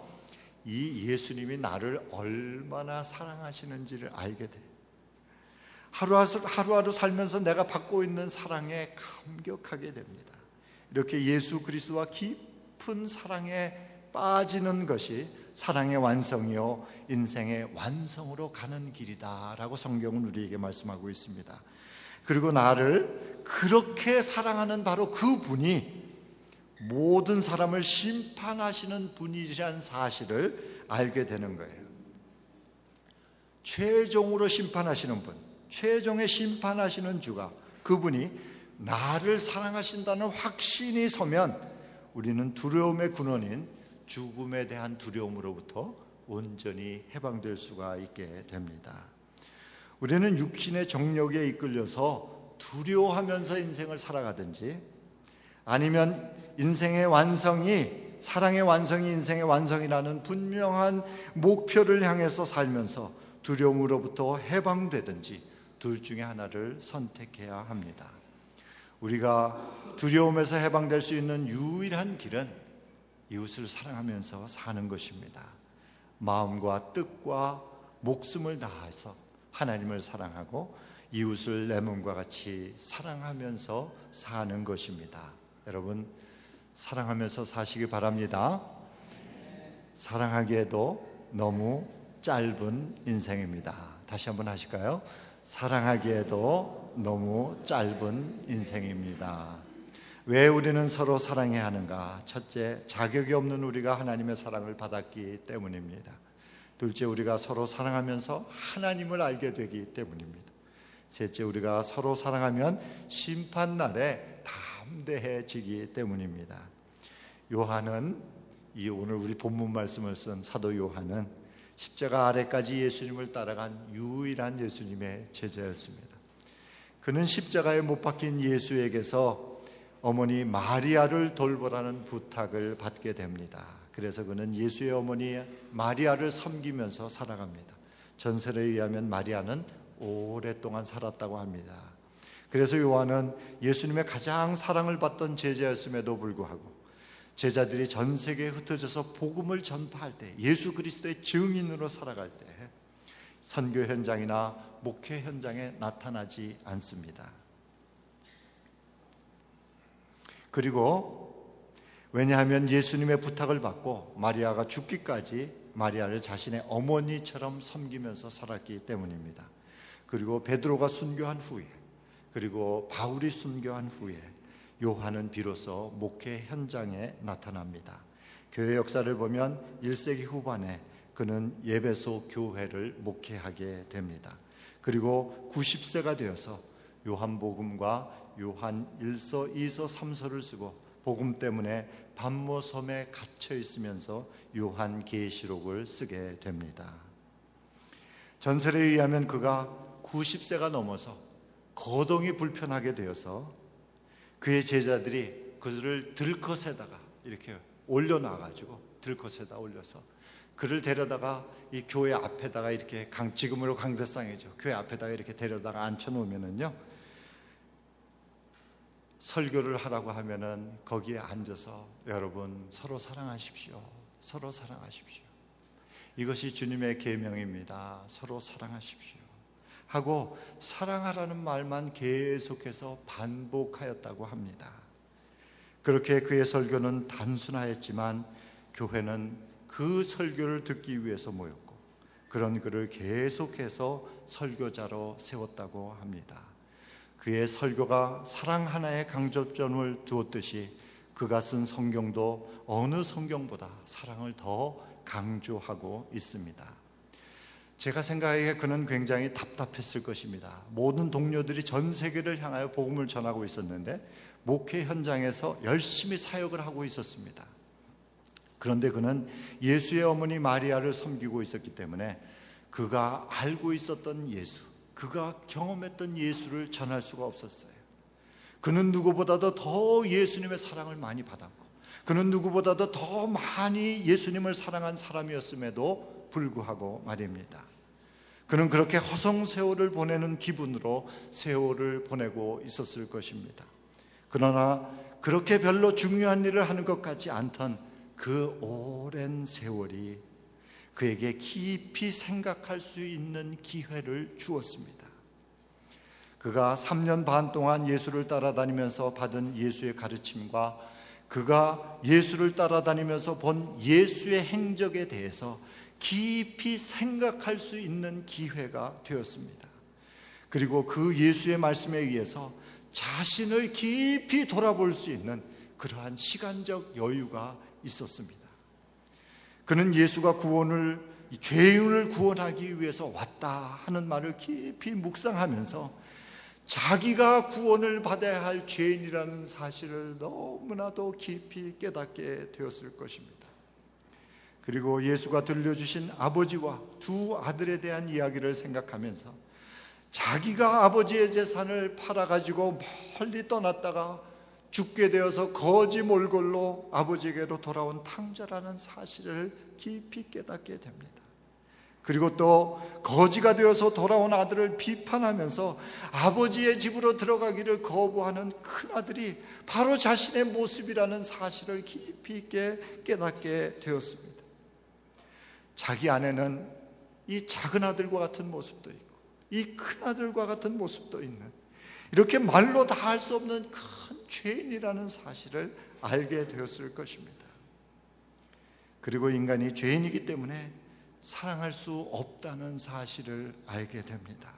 이 예수님이 나를 얼마나 사랑하시는지를 알게 돼요. 하루하루 살면서 내가 받고 있는 사랑에 감격하게 됩니다. 이렇게 예수 그리스도와 깊은 사랑에 빠지는 것이 사랑의 완성이요 인생의 완성으로 가는 길이다라고 성경은 우리에게 말씀하고 있습니다. 그리고 나를 그렇게 사랑하는 바로 그 분이 모든 사람을 심판하시는 분이라는 사실을 알게 되는 거예요. 최종으로 심판하시는 분, 최종의 심판하시는 주가, 그분이 나를 사랑하신다는 확신이 서면 우리는 두려움의 근원인 죽음에 대한 두려움으로부터 온전히 해방될 수가 있게 됩니다. 우리는 육신의 정욕에 이끌려서 두려워하면서 인생을 살아가든지, 아니면 인생의 완성이, 사랑의 완성이 인생의 완성이라는 분명한 목표를 향해서 살면서 두려움으로부터 해방되든지, 둘 중에 하나를 선택해야 합니다. 우리가 두려움에서 해방될 수 있는 유일한 길은 이웃을 사랑하면서 사는 것입니다. 마음과 뜻과 목숨을 다해서 하나님을 사랑하고 이웃을 내 몸과 같이 사랑하면서 사는 것입니다. 여러분, 사랑하면서 사시기 바랍니다. 사랑하기에도 너무 짧은 인생입니다. 다시 한번 하실까요? 사랑하기에도 너무 짧은 인생입니다. 왜 우리는 서로 사랑해야 하는가? 첫째, 자격이 없는 우리가 하나님의 사랑을 받았기 때문입니다. 둘째, 우리가 서로 사랑하면서 하나님을 알게 되기 때문입니다. 셋째, 우리가 서로 사랑하면 심판날에 담대해지기 때문입니다. 요한은, 이 오늘 우리 본문 말씀을 쓴 사도 요한은 십자가 아래까지 예수님을 따라간 유일한 예수님의 제자였습니다. 그는 십자가에 못 박힌 예수에게서 어머니 마리아를 돌보라는 부탁을 받게 됩니다. 그래서 그는 예수의 어머니 마리아를 섬기면서 살아갑니다. 전설에 의하면 마리아는 오랫동안 살았다고 합니다. 그래서 요한은 예수님의 가장 사랑을 받던 제자였음에도 불구하고 제자들이 전 세계에 흩어져서 복음을 전파할 때, 예수 그리스도의 증인으로 살아갈 때 선교 현장이나 목회 현장에 나타나지 않습니다. 그리고 왜냐하면 예수님의 부탁을 받고 마리아가 죽기까지 마리아를 자신의 어머니처럼 섬기면서 살았기 때문입니다. 그리고 베드로가 순교한 후에, 그리고 바울이 순교한 후에 요한은 비로소 목회 현장에 나타납니다. 교회 역사를 보면 1세기 후반에 그는 예배소 교회를 목회하게 됩니다. 그리고 90세가 되어서 요한복음과 요한 1서, 2서, 3서를 쓰고 복음 때문에 반모섬에 갇혀 있으면서 요한계시록을 쓰게 됩니다. 전설에 의하면 그가 90세가 넘어서 거동이 불편하게 되어서 그의 제자들이 그를 들것에다가 이렇게 올려놔가지고, 들것에다 올려서 그를 데려다가 이 교회 앞에다가 이렇게 지금으로 강대상이죠, 교회 앞에다가 이렇게 데려다가 앉혀놓으면은요, 설교를 하라고 하면은 거기에 앉아서 여러분 서로 사랑하십시오, 서로 사랑하십시오, 이것이 주님의 계명입니다, 서로 사랑하십시오 하고 사랑하라는 말만 계속해서 반복하였다고 합니다. 그렇게 그의 설교는 단순하였지만 교회는 그 설교를 듣기 위해서 모였고 그런 그를 계속해서 설교자로 세웠다고 합니다. 그의 설교가 사랑 하나에 강조점을 두었듯이 그가 쓴 성경도 어느 성경보다 사랑을 더 강조하고 있습니다. 제가 생각하기에 그는 굉장히 답답했을 것입니다. 모든 동료들이 전 세계를 향하여 복음을 전하고 있었는데 목회 현장에서 열심히 사역을 하고 있었습니다. 그런데 그는 예수의 어머니 마리아를 섬기고 있었기 때문에 그가 알고 있었던 예수, 그가 경험했던 예수를 전할 수가 없었어요. 그는 누구보다도 더 예수님의 사랑을 많이 받았고, 그는 누구보다도 더 많이 예수님을 사랑한 사람이었음에도 불구하고 말입니다. 그는 그렇게 허송세월을 보내는 기분으로 세월을 보내고 있었을 것입니다. 그러나 그렇게 별로 중요한 일을 하는 것 같지 않던 그 오랜 세월이 그에게 깊이 생각할 수 있는 기회를 주었습니다. 그가 3년 반 동안 예수를 따라다니면서 받은 예수의 가르침과 그가 예수를 따라다니면서 본 예수의 행적에 대해서 깊이 생각할 수 있는 기회가 되었습니다. 그리고 그 예수의 말씀에 의해서 자신을 깊이 돌아볼 수 있는 그러한 시간적 여유가 있었습니다. 그는 예수가 죄인을 구원하기 위해서 왔다 하는 말을 깊이 묵상하면서 자기가 구원을 받아야 할 죄인이라는 사실을 너무나도 깊이 깨닫게 되었을 것입니다. 그리고 예수가 들려주신 아버지와 두 아들에 대한 이야기를 생각하면서 자기가 아버지의 재산을 팔아가지고 멀리 떠났다가 죽게 되어서 거지 몰골로 아버지에게로 돌아온 탕자라는 사실을 깊이 깨닫게 됩니다. 그리고 또 거지가 되어서 돌아온 아들을 비판하면서 아버지의 집으로 들어가기를 거부하는 큰아들이 바로 자신의 모습이라는 사실을 깊이 있게 깨닫게 되었습니다. 자기 안에는 이 작은 아들과 같은 모습도 있고 이 큰아들과 같은 모습도 있는, 이렇게 말로 다 할 수 없는 큰 죄인이라는 사실을 알게 되었을 것입니다. 그리고 인간이 죄인이기 때문에 사랑할 수 없다는 사실을 알게 됩니다.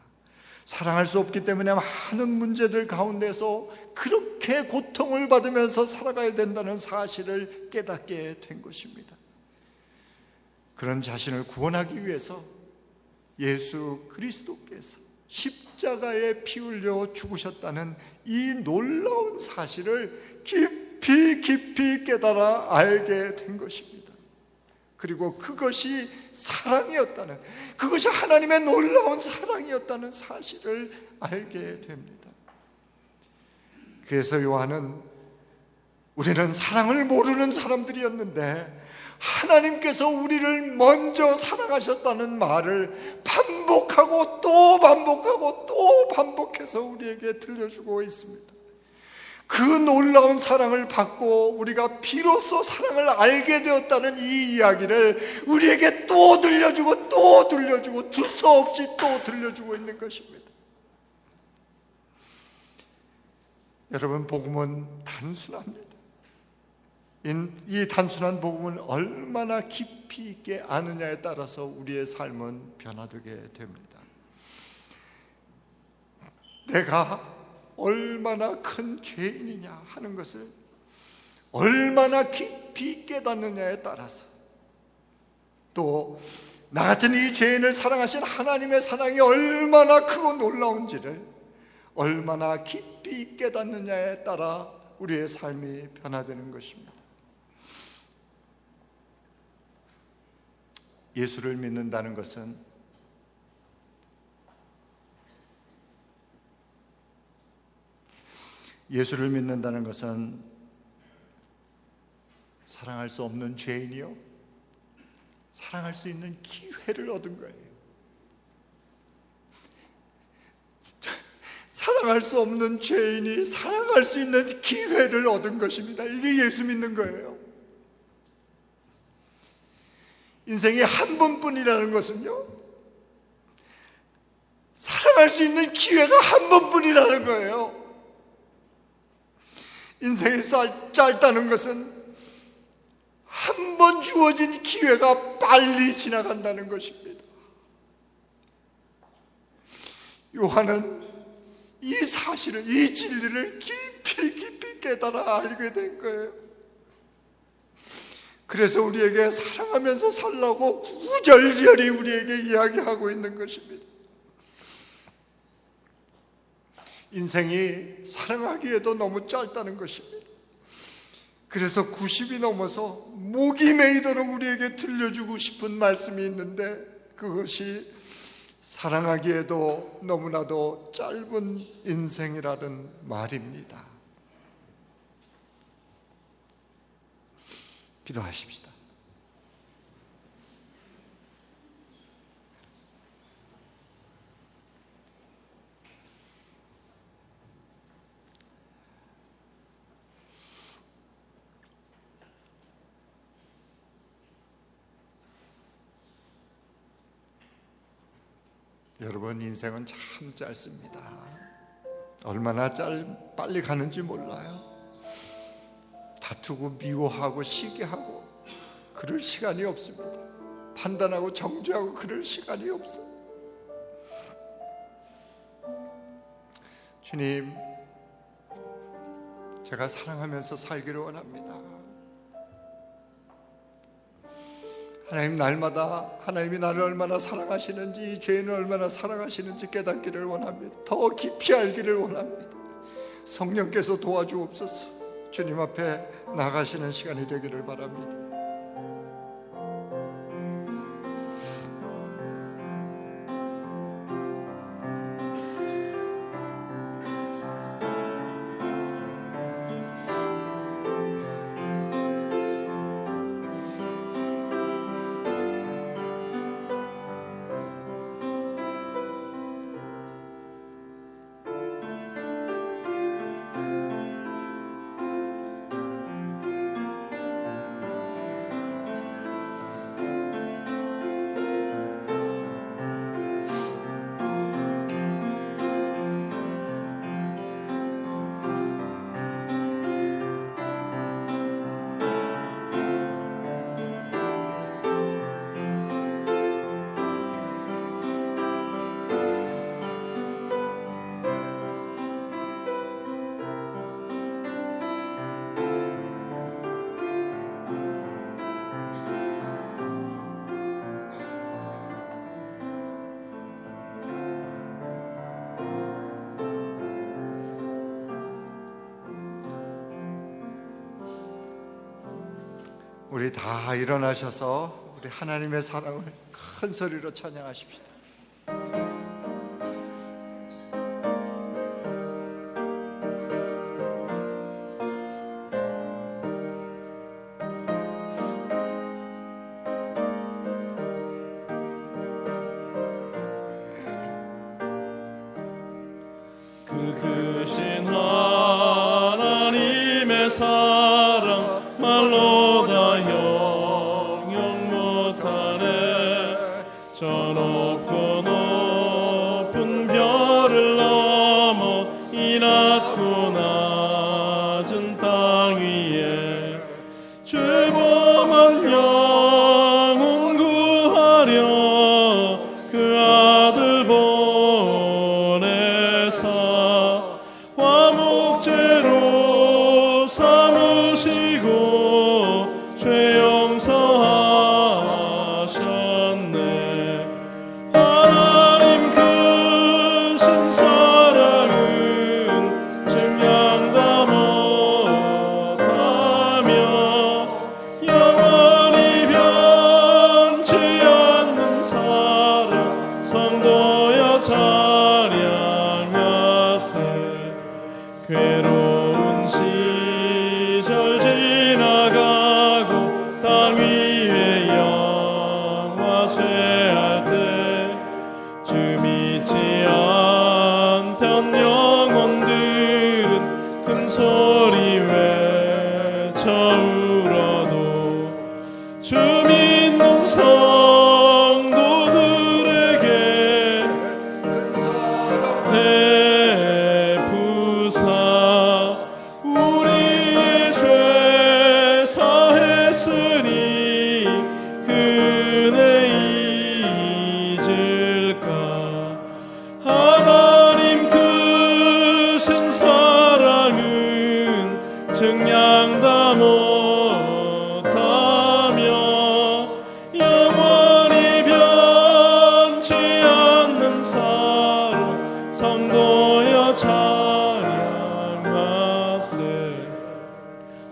사랑할 수 없기 때문에 많은 문제들 가운데서 그렇게 고통을 받으면서 살아가야 된다는 사실을 깨닫게 된 것입니다. 그런 자신을 구원하기 위해서 예수 그리스도께서 십자가에 피 흘려 죽으셨다는 이 놀라운 사실을 깊이 깨달아 알게 된 것입니다. 그리고 그것이 사랑이었다는, 그것이 하나님의 놀라운 사랑이었다는 사실을 알게 됩니다. 그래서 요한은 우리는 사랑을 모르는 사람들이었는데 하나님께서 우리를 먼저 사랑하셨다는 말을 반복하고 또 반복하고 또 반복해서 우리에게 들려주고 있습니다. 그 놀라운 사랑을 받고 우리가 비로소 사랑을 알게 되었다는 이 이야기를 우리에게 또 들려주고 또 들려주고 두서없이 또 들려주고 있는 것입니다. 여러분, 복음은 단순합니다. 이 단순한 복음을 얼마나 깊이 있게 아느냐에 따라서 우리의 삶은 변화되게 됩니다. 내가 얼마나 큰 죄인이냐 하는 것을 얼마나 깊이 깨닫느냐에 따라서, 또 나 같은 이 죄인을 사랑하신 하나님의 사랑이 얼마나 크고 놀라운지를 얼마나 깊이 깨닫느냐에 따라 우리의 삶이 변화되는 것입니다. 예수를 믿는다는 것은 사랑할 수 없는 죄인이요, 사랑할 수 있는 기회를 얻은 거예요. 사랑할 수 없는 죄인이 사랑할 수 있는 기회를 얻은 것입니다. 이게 예수 믿는 거예요. 인생이 한 번뿐이라는 것은요, 사랑할 수 있는 기회가 한 번뿐이라는 거예요. 인생이 짧다는 것은 한 번 주어진 기회가 빨리 지나간다는 것입니다. 요한은 이 사실을, 이 진리를 깊이 깨달아 알게 된 거예요. 그래서 우리에게 사랑하면서 살라고 구절절히 우리에게 이야기하고 있는 것입니다. 인생이 사랑하기에도 너무 짧다는 것입니다. 그래서 90이 넘어서 목이 메이도록 우리에게 들려주고 싶은 말씀이 있는데, 그것이 사랑하기에도 너무나도 짧은 인생이라는 말입니다. 기도하십시다. 여러분, 인생은 참 짧습니다. 얼마나 빨리 가는지 몰라요. 다투고 미워하고 시기하고 그럴 시간이 없습니다. 판단하고 정죄하고 그럴 시간이 없어요. 주님, 제가 사랑하면서 살기를 원합니다. 하나님, 날마다 하나님이 나를 얼마나 사랑하시는지, 이 죄인을 얼마나 사랑하시는지 깨닫기를 원합니다. 더 깊이 알기를 원합니다. 성령께서 도와주옵소서. 주님 앞에 나가시는 시간이 되기를 바랍니다. 우리 다 일어나셔서 우리 하나님의 사랑을 큰 소리로 찬양하십시다. 그 크신 하나님의 사랑 말로 다 형용 못하네. 저 높고 높은 별을 넘어 이 낮고 낮은 땅 위에 죄범한 영혼 구하려 그 아들 보내사 화목제로 삼으시고 죄 용서하셨네. 하나님 크신 사랑은 증량다 못하며 영원히 변치 않는 사랑 성도여 찬양하세. 괴로운 시절 지나가고 땅 위에 영화 쇠할 때 주 믿지 않던 영혼들은 큰 소리 외쳐 울어도 주 믿는 성도들에게 큰 사랑 베푸사 우리의 죄 사했으니 그 은혜 잊을까. 하나님 크신 사랑은 증량다 못하며 영원히 변치 않는 사랑 성도여 찬양하세.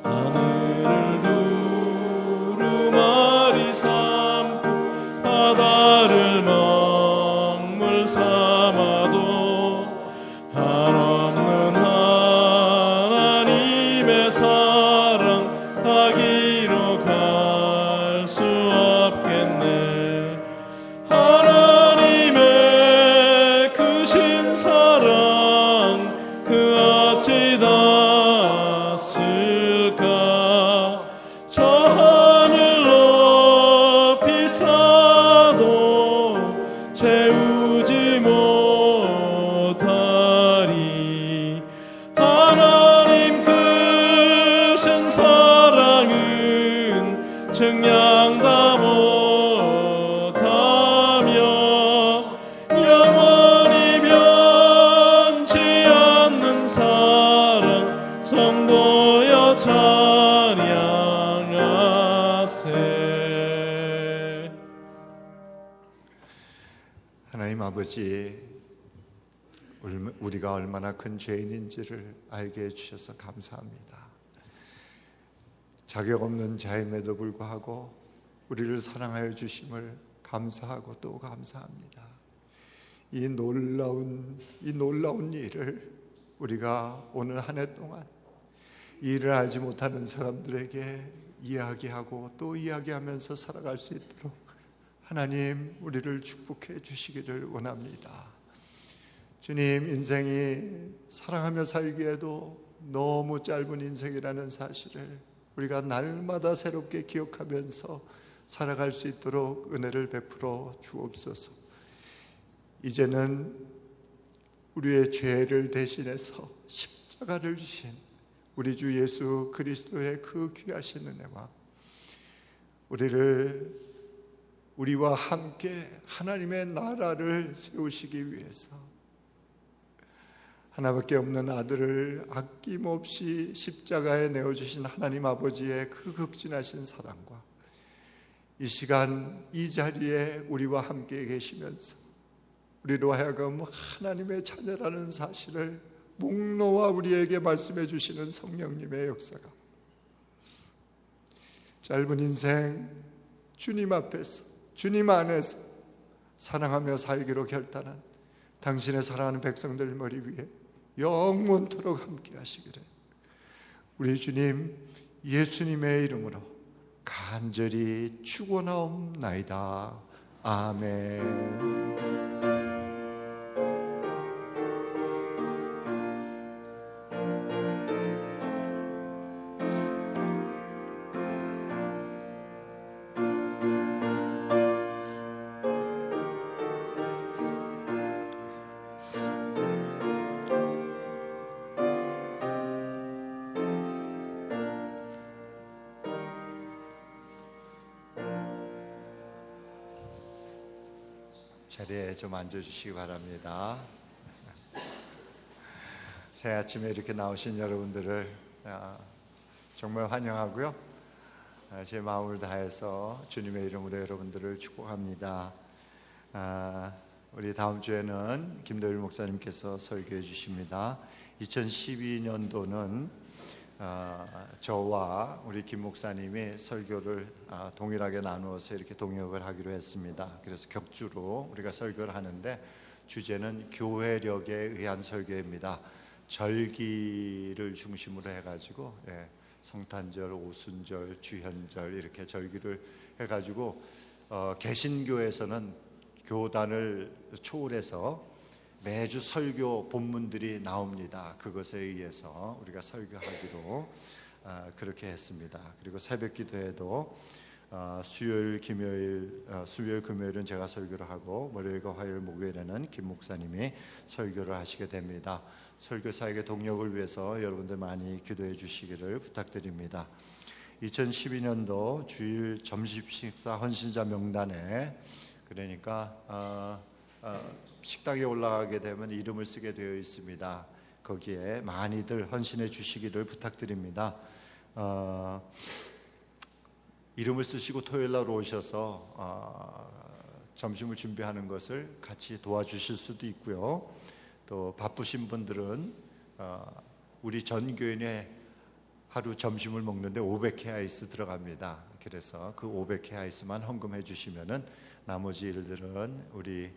하늘을 두루마리 삼고 바다를 먹물 증량다 못하며 영원히 변치 않는 사랑 성도여 찬양하세. 하나님 아버지, 우리가 얼마나 큰 죄인인지를 알게 해주셔서 감사합니다. 자격 없는 자임에도 불구하고 우리를 사랑하여 주심을 감사하고 또 감사합니다. 이 놀라운 일을 우리가 오늘 한 해 동안 이 일을 알지 못하는 사람들에게 이야기하고 또 이야기하면서 살아갈 수 있도록 하나님 우리를 축복해 주시기를 원합니다. 주님, 인생이 사랑하며 살기에도 너무 짧은 인생이라는 사실을 우리가 날마다 새롭게 기억하면서 살아갈 수 있도록 은혜를 베풀어 주옵소서. 이제는 우리의 죄를 대신해서 십자가를 지신 우리 주 예수 그리스도의 그 귀하신 은혜와 우리와 함께 하나님의 나라를 세우시기 위해서 하나밖에 없는 아들을 아낌없이 십자가에 내어주신 하나님 아버지의 그 극진하신 사랑과 이 시간 이 자리에 우리와 함께 계시면서 우리로 하여금 하나님의 자녀라는 사실을 목 놓아 우리에게 말씀해 주시는 성령님의 역사가 짧은 인생 주님 앞에서 주님 안에서 사랑하며 살기로 결단한 당신의 사랑하는 백성들 머리 위에 영원토록 함께 하시기를 우리 주님 예수님의 이름으로 간절히 축원하옵나이다. 아멘. 자리에 좀 앉아주시기 바랍니다. 새 아침에 이렇게 나오신 여러분들을 정말 환영하고요. 제 마음을 다해서 주님의 이름으로 여러분들을 축복합니다. 우리 다음 주에는 김도일 목사님께서 설교해 주십니다. 2012년도는 저와 우리 김 목사님이 설교를 동일하게 나누어서 이렇게 동역을 하기로 했습니다. 그래서 격주로 우리가 설교를 하는데 주제는 교회력에 의한 설교입니다. 절기를 중심으로 해가지고 성탄절, 오순절, 주현절 이렇게 절기를 해가지고 개신교에서는 교단을 초월해서 매주 설교 본문들이 나옵니다. 그것에 의해서 우리가 설교하기로 그렇게 했습니다. 그리고 새벽 기도에도 수요일, 금요일은 제가 설교를 하고 월요일과 화요일, 목요일에는 김 목사님이 설교를 하시게 됩니다. 설교사에게 동력을 위해서 여러분들 많이 기도해 주시기를 부탁드립니다. 2012년도 주일 점심 식사 헌신자 명단에 그러니까 식당에 올라가게 되면 이름을 쓰게 되어 있습니다. 거기에 많이들 헌신해 주시기를 부탁드립니다. 이름을 쓰시고 토요일날 오셔서 점심을 준비하는 것을 같이 도와주실 수도 있고요. 또 바쁘신 분들은 우리 전 교인의 하루 점심을 먹는데 500회 아이스 들어갑니다. 그래서 그 500회 아이스만 헌금해 주시면은 나머지 일들은 우리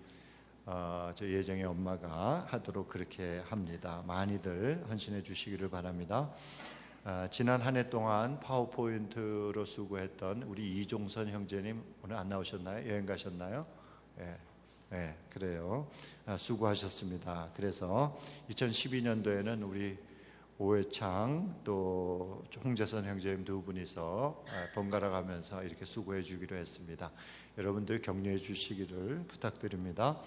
저 예정의 엄마가 하도록 그렇게 합니다. 많이들 헌신해 주시기를 바랍니다. 지난 한 해 동안 파워포인트로 수고했던 우리 이종선 형제님 오늘 안 나오셨나요? 여행 가셨나요? 네, 그래요. 수고하셨습니다. 그래서 2012년도에는 우리 오해창 또 홍재선 형제님 두 분이서 번갈아 가면서 이렇게 수고해 주기로 했습니다. 여러분들 격려해 주시기를 부탁드립니다.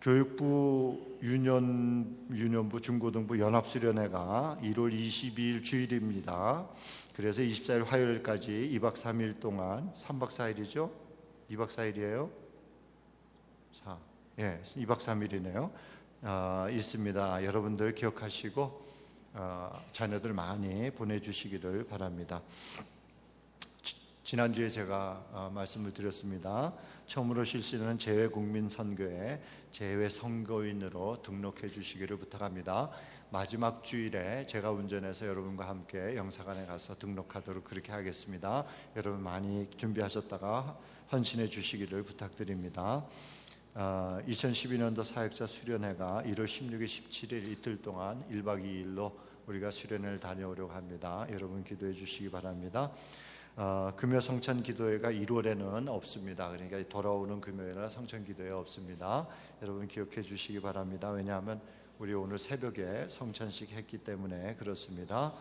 교육부 유년부 중고등부 연합수련회가 1월 22일 주일입니다. 그래서 24일 화요일까지 2박 3일 동안 3박 4일이죠? 2박 4일이에요? 예, 2박 3일이네요. 있습니다. 여러분들 기억하시고 자녀들 많이 보내주시기를 바랍니다. 지난주에 제가 말씀을 드렸습니다. 처음으로 실시되는 재외국민선교에 재외선교인으로 등록해 주시기를 부탁합니다. 마지막 주일에 제가 운전해서 여러분과 함께 영사관에 가서 등록하도록 그렇게 하겠습니다. 여러분 많이 준비하셨다가 헌신해 주시기를 부탁드립니다. 2012년도 사역자 수련회가 1월 16일, 17일 이틀 동안 1박 2일로 우리가 수련회를 다녀오려고 합니다. 여러분 기도해 주시기 바랍니다. 금요 성찬 기도회가 1월에는 없습니다. 그러니까 돌아오는 금요일날 성찬 기도회 없습니다. 여러분 기억해 주시기 바랍니다. 왜냐하면 우리 오늘 새벽에 성찬식 했기 때문에 그렇습니다.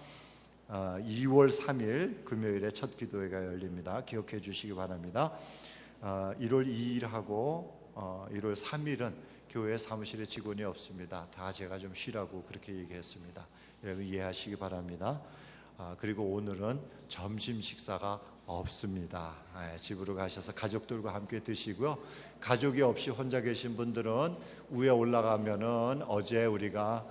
2월 3일 금요일에 첫 기도회가 열립니다. 기억해 주시기 바랍니다. 1월 2일하고 1월 3일은 교회 사무실에 직원이 없습니다. 다 제가 좀 쉬라고 그렇게 얘기했습니다. 여러분 이해하시기 바랍니다. 그리고 오늘은 점심 식사가 없습니다. 집으로 가셔서 가족들과 함께 드시고요. 가족이 없이 혼자 계신 분들은 위에 올라가면은 어제 우리가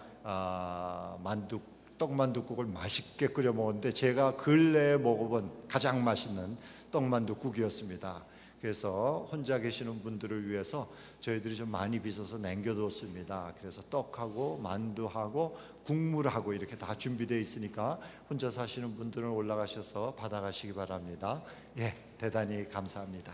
떡만둣국을 맛있게 끓여 먹었는데 제가 근래에 먹어본 가장 맛있는 떡만둣국이었습니다. 그래서 혼자 계시는 분들을 위해서 저희들이 좀 많이 빚어서 남겨뒀습니다. 그래서 떡하고 만두하고 국물하고 이렇게 다 준비되어 있으니까 혼자 사시는 분들은 올라가셔서 받아가시기 바랍니다. 예, 대단히 감사합니다.